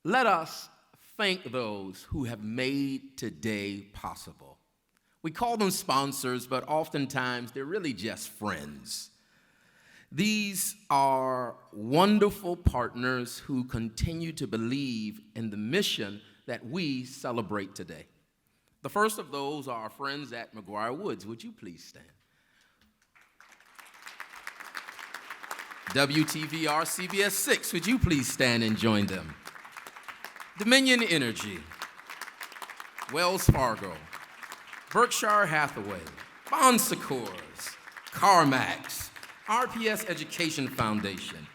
Let us thank those who have made today possible. We call them sponsors, but oftentimes they're really just friends. These are wonderful partners who continue to believe in the mission that we celebrate today. The first of those are our friends at McGuire Woods. Would you please stand? WTVR CBS 6, would you please stand and join them? Dominion Energy, Wells Fargo, Berkshire Hathaway, Bon Secours, CarMax, RPS Education Foundation,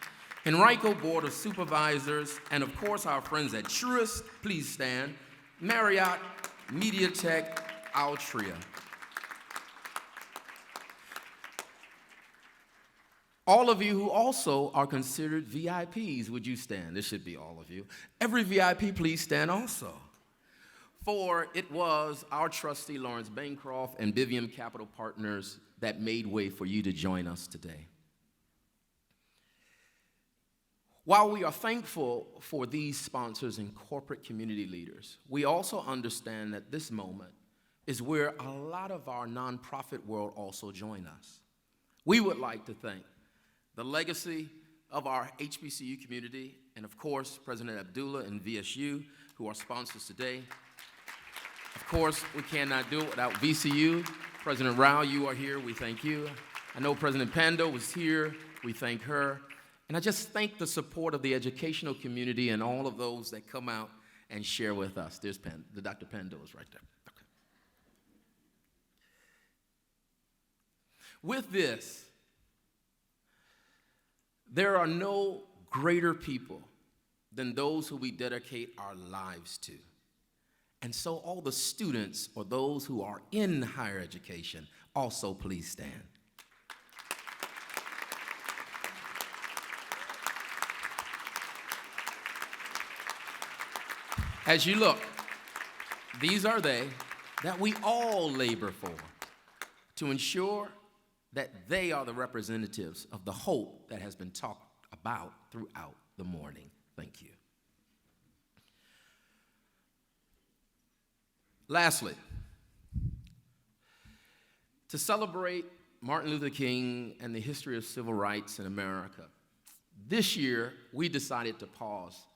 Henrico Board of Supervisors, and of course our friends at Truist, please stand, MARRIOTT, MediaTek, Altria. All of you who also are considered VIPs, would you stand? This should be all of you. Every VIP, please stand also. For it was our trustee, Lawrence Bancroft, and Bivium Capital Partners that made way for you to join us today. While we are thankful for these sponsors and corporate community leaders, we also understand that this moment is where a lot of our nonprofit world also join us. We would like to thank the legacy of our HBCU community, and of course, President Abdullah and VSU, who are sponsors today. Of course, we cannot do it without VCU. President Rao, you are here, we thank you. I know President Pando was here We thank her. And I just thank the support of the educational community and all of those that come out and share with us. There's Dr. Pando is right there. Okay. With this, there are no greater people than those who we dedicate our lives to. And so all the students or those who are in higher education, also please stand. As you look, these are they that we all labor for to ensure that they are the representatives of the hope that has been talked about throughout the morning. Thank you. Lastly, to celebrate Martin Luther King and the history of civil rights in America, this year we decided to pause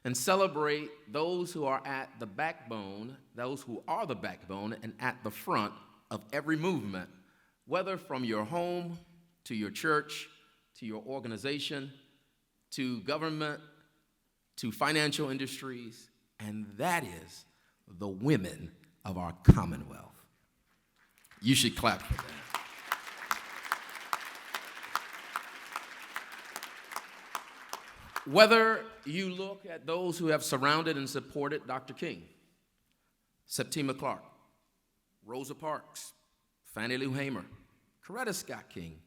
and celebrate those who are at the backbone, those who are the backbone and at the front of every movement, whether from your home to your church, to your organization, to government, to financial industries, and that is the women of our Commonwealth. You should clap for that. Whether you look at those who have surrounded and supported Dr. King, Septima Clark, Rosa Parks, Fannie Lou Hamer, Coretta Scott King,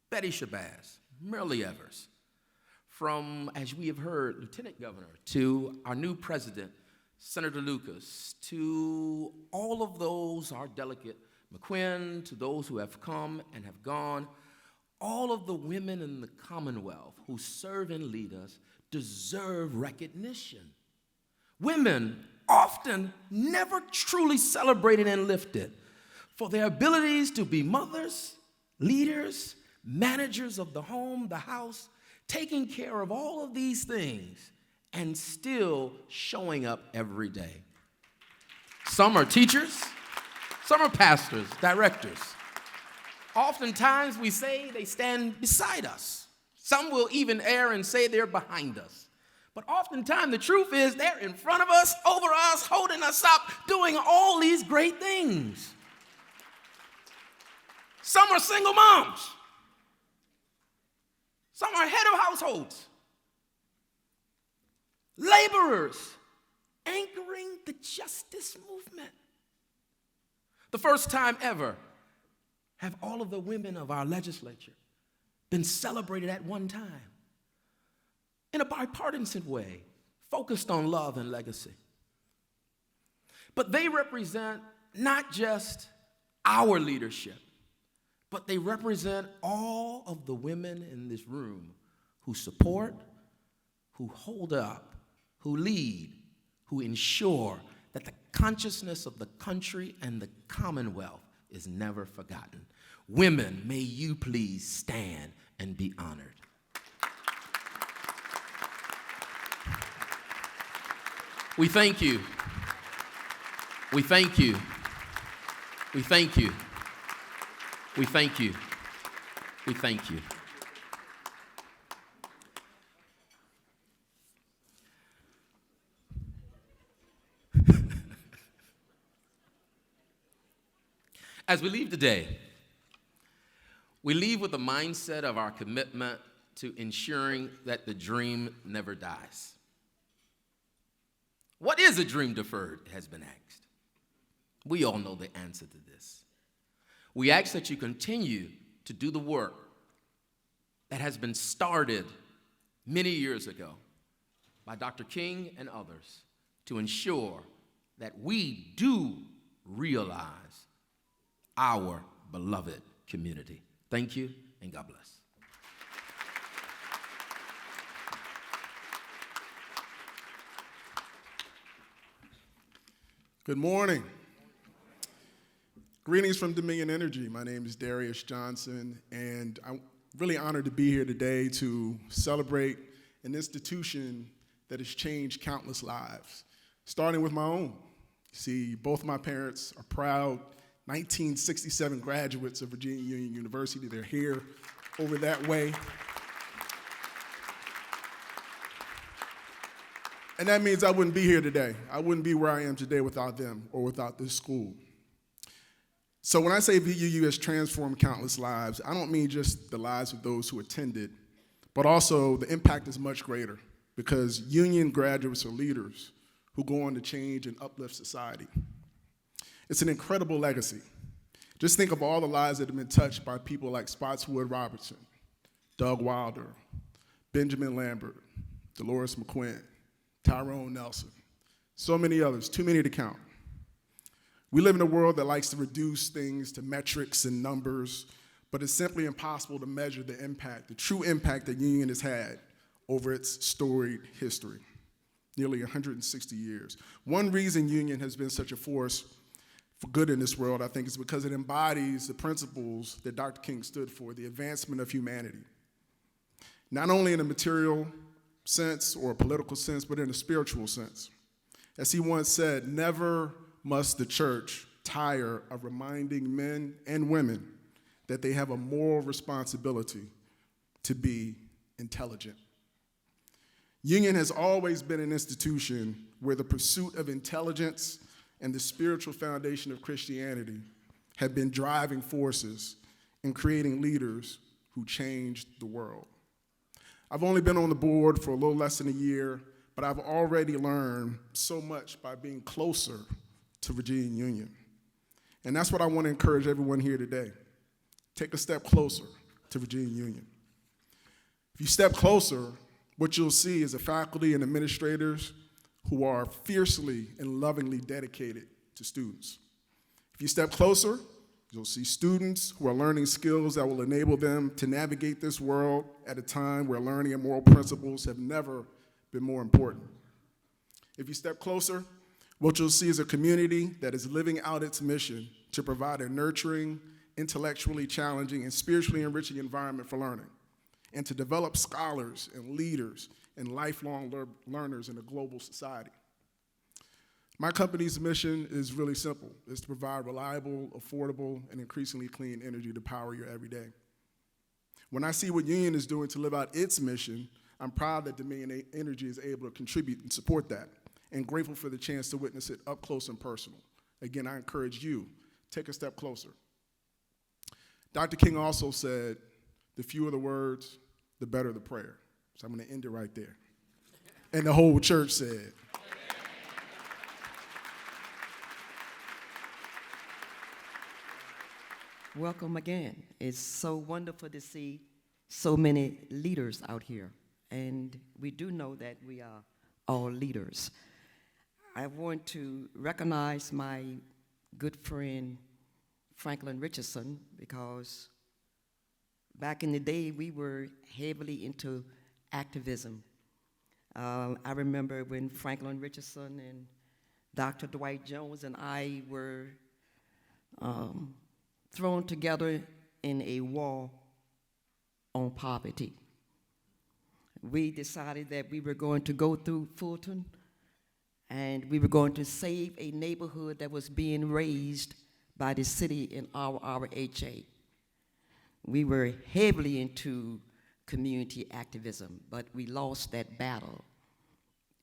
Betty Shabazz, Merle Evers, from, as we have heard, Lieutenant Governor, to our new president, Senator Lucas, to all of those, our delegate McQuinn, to those who have come and have gone, all of the women in the Commonwealth who serve and lead us deserve recognition. Women often never truly celebrated and lifted for their abilities to be mothers, leaders, managers of the home, the house, taking care of all of these things and still showing up every day. Some are teachers, some are pastors, directors. Oftentimes we say they stand beside us. Some will even err and say they're behind us. But oftentimes the truth is they're in front of us, over us, holding us up, doing all these great things. Some are single moms. Some are head of households. Laborers anchoring the justice movement. The first time ever have all of the women of our legislature been celebrated at one time in a bipartisan way, focused on love and legacy. But they represent not just our leadership, but they represent all of the women in this room who support, who hold up, who lead, who ensure that the consciousness of the country and the Commonwealth is never forgotten. Women, may you please stand and be honored. We thank you. We thank you. We thank you. We thank you. We thank you. As we leave today, we leave with the mindset of our commitment to ensuring that the dream never dies. What is a dream deferred, has been asked. We all know the answer to this. We ask that you continue to do the work that has been started many years ago by Dr. King and others to ensure that we do realize our beloved community. Thank you, and God bless. Good morning. Greetings from Dominion Energy. My name is Darius Johnson, and I'm really honored to be here today to celebrate an institution that has changed countless lives, starting with my own. See, both my parents are proud 1967 graduates of Virginia Union University. They're here over that way. And that means I wouldn't be here today. I wouldn't be where I am today without them or without this school. So when I say VUU has transformed countless lives, I don't mean just the lives of those who attended, but also the impact is much greater because Union graduates are leaders who go on to change and uplift society. It's an incredible legacy. Just think of all the lives that have been touched by people like Spotswood Robertson, Doug Wilder, Benjamin Lambert, Dolores McQuinn, Tyrone Nelson, so many others, too many to count. We live in a world that likes to reduce things to metrics and numbers, but it's simply impossible to measure the impact, the true impact that Union has had over its storied history, nearly 160 years. One reason Union has been such a force for good in this world, I think, is because it embodies the principles that Dr. King stood for, the advancement of humanity. Not only in a material sense or a political sense, but in a spiritual sense. As he once said, never must the church tire of reminding men and women that they have a moral responsibility to be intelligent. Union has always been an institution where the pursuit of intelligence and the spiritual foundation of Christianity have been driving forces in creating leaders who changed the world. I've only been on the board for a little less than a year, but I've already learned so much by being closer to Virginia Union. And that's what I want to encourage everyone here today. Take a step closer to Virginia Union. If you step closer, what you'll see is a faculty and administrators who are fiercely and lovingly dedicated to students. If you step closer, you'll see students who are learning skills that will enable them to navigate this world at a time where learning and moral principles have never been more important. If you step closer, what you'll see is a community that is living out its mission to provide a nurturing, intellectually challenging, and spiritually enriching environment for learning, and to develop scholars and leaders and lifelong learners in a global society. My company's mission is really simple. It's to provide reliable, affordable, and increasingly clean energy to power your everyday. When I see what Union is doing to live out its mission, I'm proud that Dominion Energy is able to contribute and support that, and grateful for the chance to witness it up close and personal. Again, I encourage you, take a step closer. Dr. King also said, the fewer the words, the better the prayer. So I'm going to end it right there. And the whole church said. Welcome again. It's so wonderful to see so many leaders out here. And we do know that we are all leaders. I want to recognize my good friend, Franklin Richardson, because back in the day, we were heavily into activism. I remember when Franklin Richardson and Dr. Dwight Jones and I were thrown together in a war on poverty. We decided that we were going to go through Fulton and we were going to save a neighborhood that was being raised by the city in our RHA. We were heavily into community activism, but we lost that battle.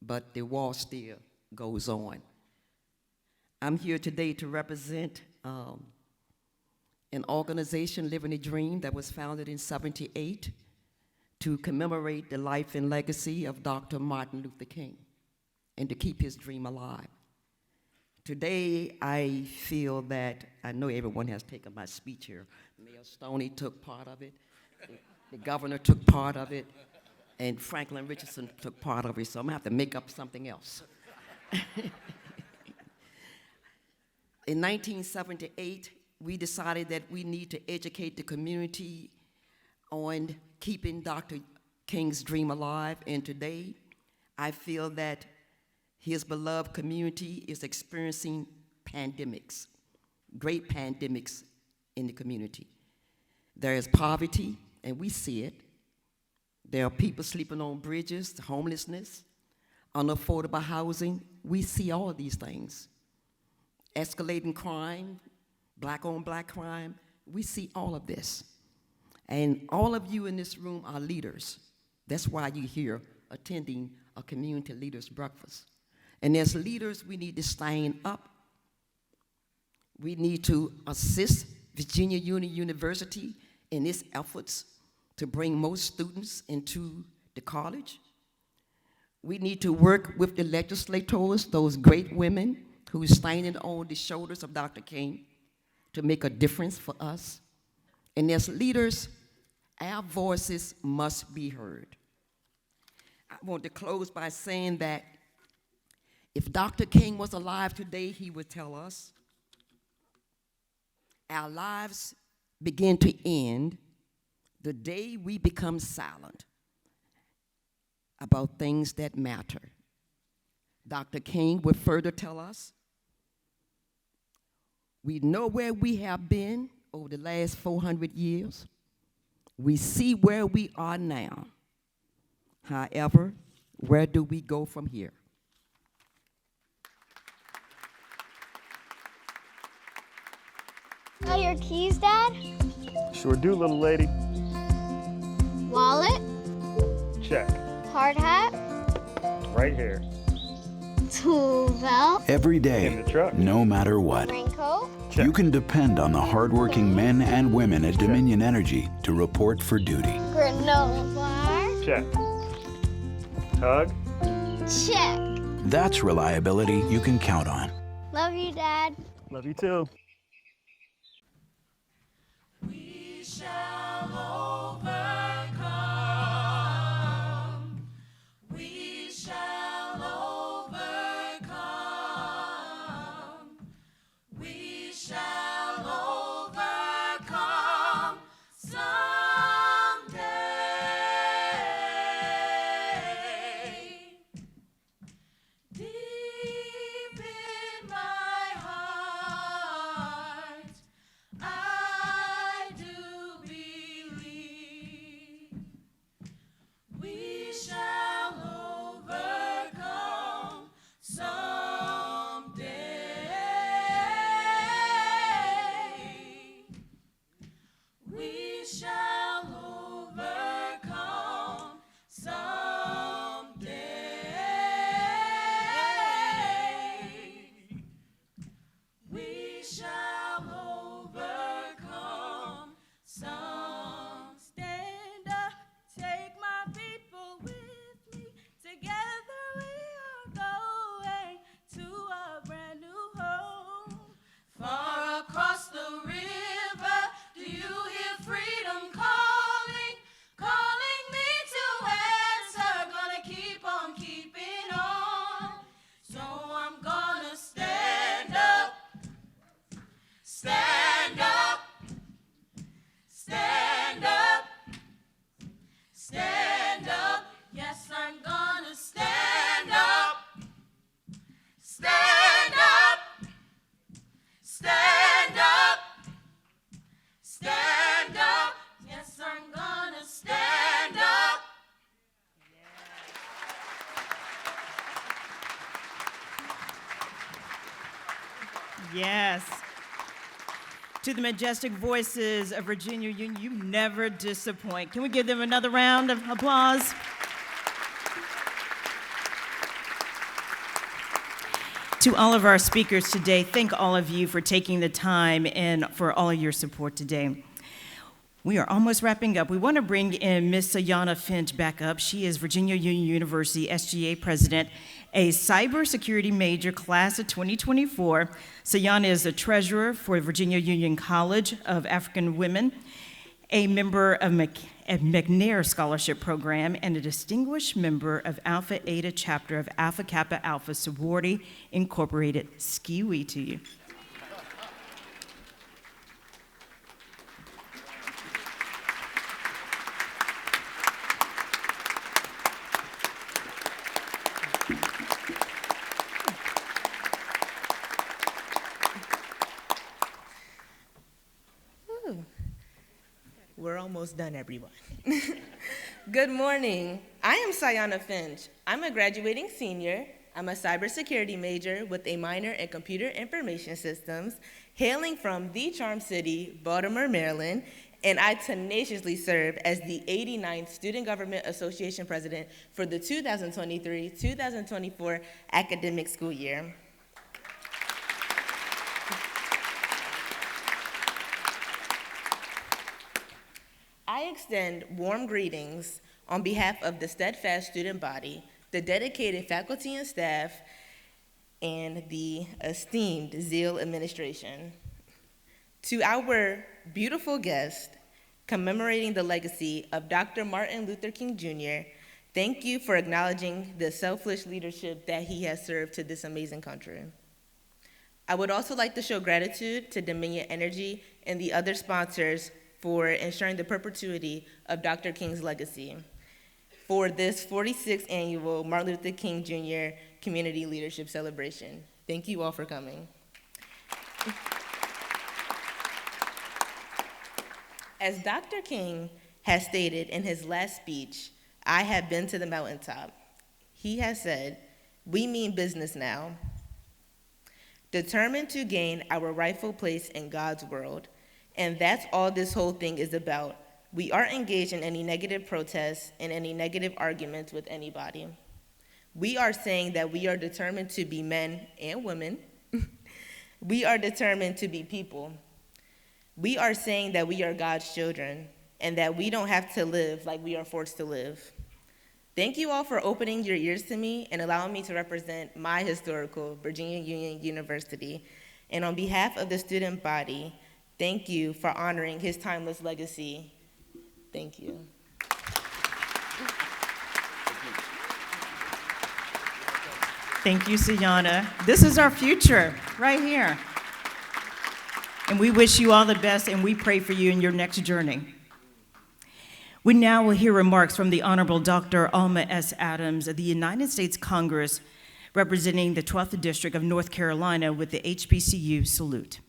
But the war still goes on. I'm here today to represent an organization, Living a Dream, that was founded in '78 to commemorate the life and legacy of Dr. Martin Luther King and to keep his dream alive. Today, I feel that, I know everyone has taken my speech here. Mayor Stoney took part of it, the governor took part of it, and Franklin Richardson took part of it, so I'm gonna have to make up something else. In 1978, we decided that we need to educate the community on keeping Dr. King's dream alive, and today, I feel that his beloved community is experiencing pandemics, great pandemics in the community. There is poverty, and we see it. There are people sleeping on bridges, homelessness, unaffordable housing. We see all of these things. Escalating crime, black-on-black crime, we see all of this. And all of you in this room are leaders. That's why you're here attending a community leaders breakfast. And as leaders, we need to stand up. We need to assist Virginia Union University in its efforts to bring more students into the college. We need to work with the legislators, those great women who are standing on the shoulders of Dr. King, to make a difference for us. And as leaders, our voices must be heard. I want to close by saying that if Dr. King was alive today, he would tell us, our lives begin to end the day we become silent about things that matter. Dr. King would further tell us, we know where we have been over the last 400 years. We see where we are now. However, where do we go from here? Got your keys, Dad? Sure do, little lady. Wallet? Check. Hard hat? Right here. Tool belt? Every day, In the truck. no matter what, Raincoat? you can depend on the hardworking men and women at Dominion Energy to report for duty. Granola bar? Check. Hug? Check. That's reliability you can count on. Love you, Dad. Love you too. We shall overcome. We shall overcome. We shall overcome someday. Deep in my heart, I do believe we shall overcome someday. We shall overcome someday. We shall overcome some. Stand up, take my people with me. Together we are going to a brand new home. Far across the river, do you hear freedom calling? Calling me to answer, gonna keep on keeping on. So I'm gonna stand up. Stand up, stand up, stand up. Yes, I'm gonna stand up. Stand up, stand up, stand up. Yes, I'm gonna stand up. Yes. To the majestic voices of Virginia Union, you never disappoint. Can we give them another round of applause? To all of our speakers today, thank all of you for taking the time and for all of your support today. We are almost wrapping up. We want to bring in Ms. Sayana Finch back up. She is Virginia Union University SGA President, a cybersecurity major, class of 2024. Sayana is the treasurer for Virginia Union College of African Women, a member of McNair Scholarship Program, and a distinguished member of Alpha Eta chapter of Alpha Kappa Alpha Sorority Incorporated. Skiwi to you. We're almost done, everyone. Good morning. I am Sayana Finch. I'm a graduating senior. I'm a cybersecurity major with a minor in computer information systems, hailing from the Charm City, Baltimore, Maryland, and I tenaciously served as the 89th Student Government Association President for the 2023-2024 academic school year. I extend warm greetings on behalf of the steadfast student body, the dedicated faculty and staff, and the esteemed Zeal administration. To our beautiful guest, commemorating the legacy of Dr. Martin Luther King Jr., thank you for acknowledging the selfless leadership that he has served to this amazing country. I would also like to show gratitude to Dominion Energy and the other sponsors for ensuring the perpetuity of Dr. King's legacy for this 46th annual Martin Luther King Jr. Community Leadership Celebration. Thank you all for coming. As Dr. King has stated in his last speech, I have been to the mountaintop. He has said, "We mean business now." Determined to gain our rightful place in God's world, and that's all this whole thing is about. We aren't engaged in any negative protests and any negative arguments with anybody. We are saying that we are determined to be men and women. We are determined to be people. We are saying that we are God's children and that we don't have to live like we are forced to live. Thank you all for opening your ears to me and allowing me to represent my historical Virginia Union University. And on behalf of the student body, thank you for honoring his timeless legacy. Thank you. Thank you, Sayana. This is our future, right here. And we wish you all the best, and we pray for you in your next journey. We now will hear remarks from the Honorable Dr. Alma S. Adams of the United States Congress, representing the 12th District of North Carolina with the HBCU salute.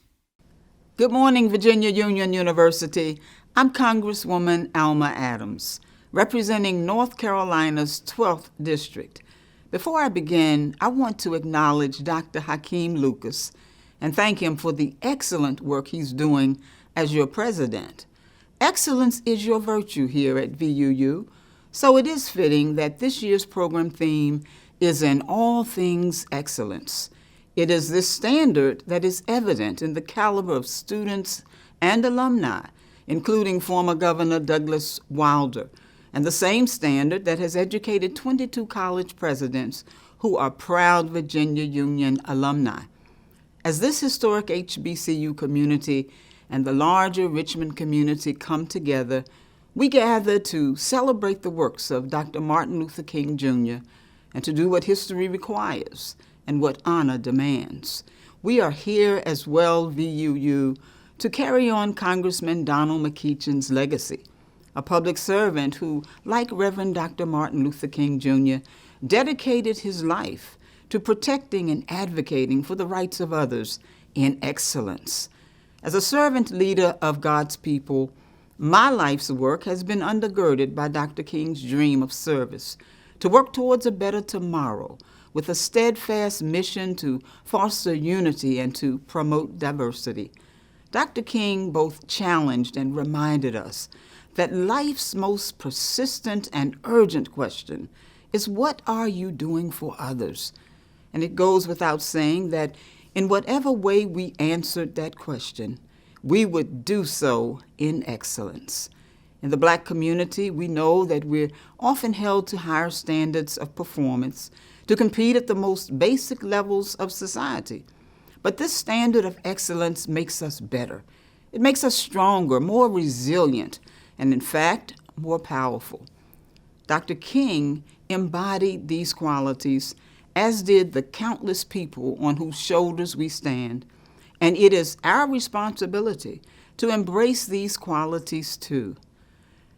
Good morning, Virginia Union University. I'm Congresswoman Alma Adams, representing North Carolina's 12th District. Before I begin, I want to acknowledge Dr. Hakeem Lucas and thank him for the excellent work he's doing as your president. Excellence is your virtue here at VUU, so it is fitting that this year's program theme is in all things excellence. It is this standard that is evident in the caliber of students and alumni, including former Governor Douglas Wilder, and the same standard that has educated 22 college presidents who are proud Virginia Union alumni. As this historic HBCU community and the larger Richmond community come together, we gather to celebrate the works of Dr. Martin Luther King Jr. and to do what history requires and what honor demands. We are here as well, VUU, to carry on Congressman Donald McEachin's legacy, a public servant who, like Reverend Dr. Martin Luther King Jr., dedicated his life to protecting and advocating for the rights of others in excellence. As a servant leader of God's people, my life's work has been undergirded by Dr. King's dream of service, to work towards a better tomorrow with a steadfast mission to foster unity and to promote diversity. Dr. King both challenged and reminded us that life's most persistent and urgent question is, what are you doing for others? And it goes without saying that in whatever way we answered that question, we would do so in excellence. In the Black community, we know that we're often held to higher standards of performance to compete at the most basic levels of society. But this standard of excellence makes us better. It makes us stronger, more resilient, and in fact, more powerful. Dr. King embodied these qualities, as did the countless people on whose shoulders we stand, and it is our responsibility to embrace these qualities too.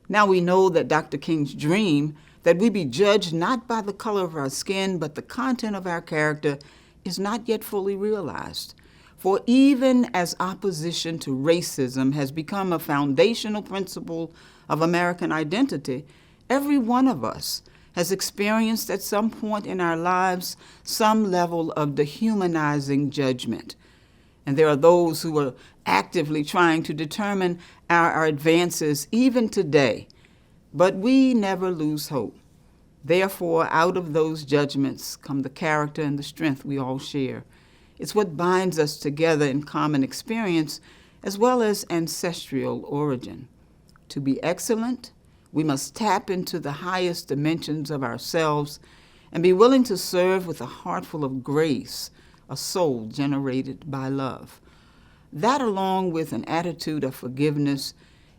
Now we know that Dr. King's dream that we be judged not by the color of our skin, but the content of our character, is not yet fully realized. For even as opposition to racism has become a foundational principle of American identity, every one of us has experienced at some point in our lives some level of dehumanizing judgment. And there are those who are actively trying to determine our advances even today. But we never lose hope. Therefore, out of those judgments come the character and the strength we all share. It's what binds us together in common experience as well as ancestral origin. To be excellent, we must tap into the highest dimensions of ourselves and be willing to serve with a heart full of grace, a soul generated by love. That, along with an attitude of forgiveness,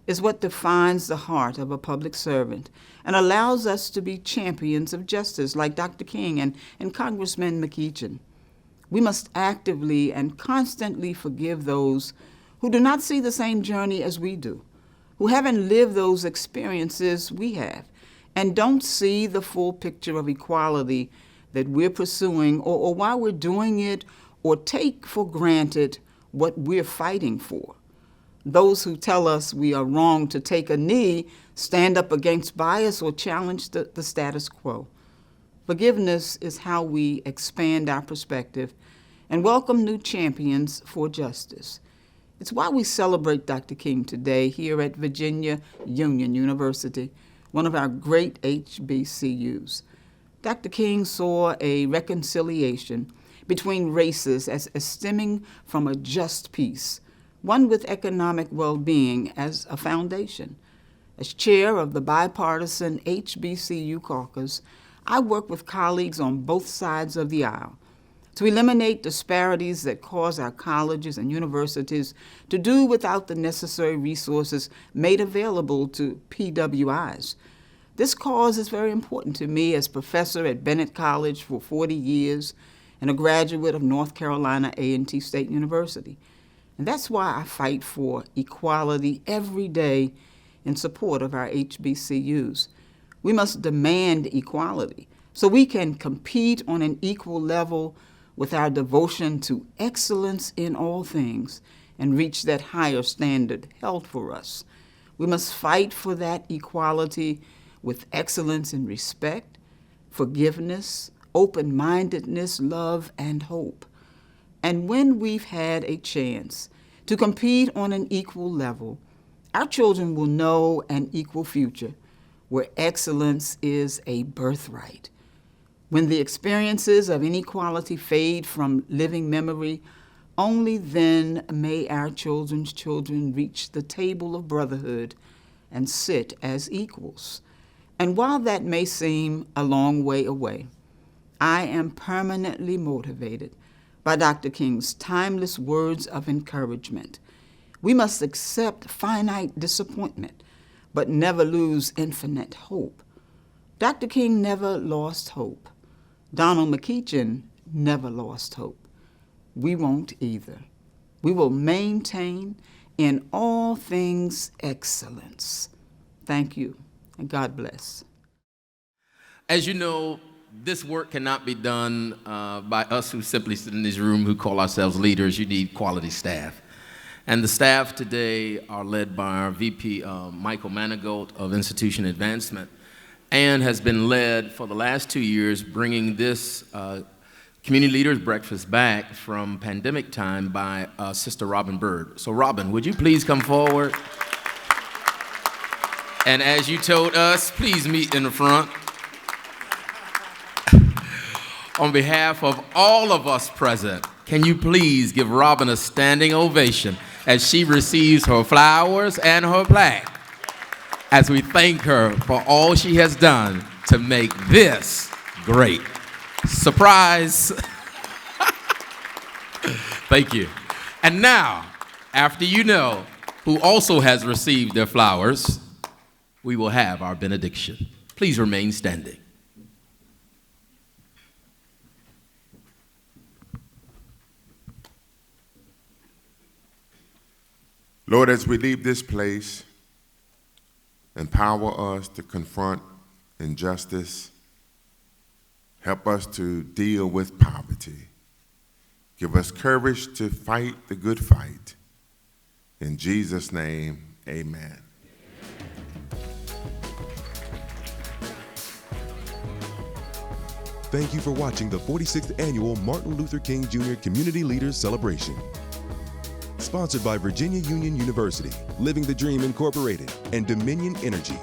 is what defines the heart of a public servant and allows us to be champions of justice like Dr. King and Congressman McEachin. We must actively and constantly forgive those who do not see the same journey as we do, who haven't lived those experiences we have, and don't see the full picture of equality that we're pursuing or why we're doing it, or take for granted what we're fighting for. Those who tell us we are wrong to take a knee stand up against bias or challenge the status quo. Forgiveness is how we expand our perspective and welcome new champions for justice. It's why we celebrate Dr. King today here at Virginia Union University, one of our great HBCUs. Dr. King saw a reconciliation between races as stemming from a just peace, one with economic well-being as a foundation. As chair of the bipartisan HBCU caucus, I work with colleagues on both sides of the aisle to eliminate disparities that cause our colleges and universities to do without the necessary resources made available to PWIs. This cause is very important to me as professor at Bennett College for 40 years and a graduate of North Carolina A&T State University. And that's why I fight for equality every day in support of our HBCUs. We must demand equality so we can compete on an equal level with our devotion to excellence in all things and reach that higher standard held for us. We must fight for that equality with excellence in respect, forgiveness, open-mindedness, love, and hope. And when we've had a chance to compete on an equal level, our children will know an equal future where excellence is a birthright. When the experiences of inequality fade from living memory, only then may our children's children reach the table of brotherhood and sit as equals. And while that may seem a long way away, I am permanently motivated by Dr. King's timeless words of encouragement. We must accept finite disappointment, but never lose infinite hope. Dr. King never lost hope. Donald McEachin never lost hope. We won't either. We will maintain in all things excellence. Thank you, and God bless. As you know, this work cannot be done by us who simply sit in this room who call ourselves leaders. You need quality staff. And the staff today are led by our VP, Michael Manigault of Institution Advancement, and has been led for the last 2 years bringing this Community Leaders Breakfast back from pandemic time by Sister Robin Bird. So Robin, would you please come forward? And as you told us, please meet in the front. On behalf of all of us present, can you please give Robin a standing ovation as she receives her flowers and her plaque, as we thank her for all she has done to make this great. Surprise! Thank you. And now, after you know who also has received their flowers, we will have our benediction. Please remain standing. Lord, as we leave this place, empower us to confront injustice. Help us to deal with poverty. Give us courage to fight the good fight. In Jesus' name, amen. Thank you for watching the 46th Annual Martin Luther King Jr. Community Leaders Celebration. Sponsored by Virginia Union University, Living the Dream Incorporated, and Dominion Energy.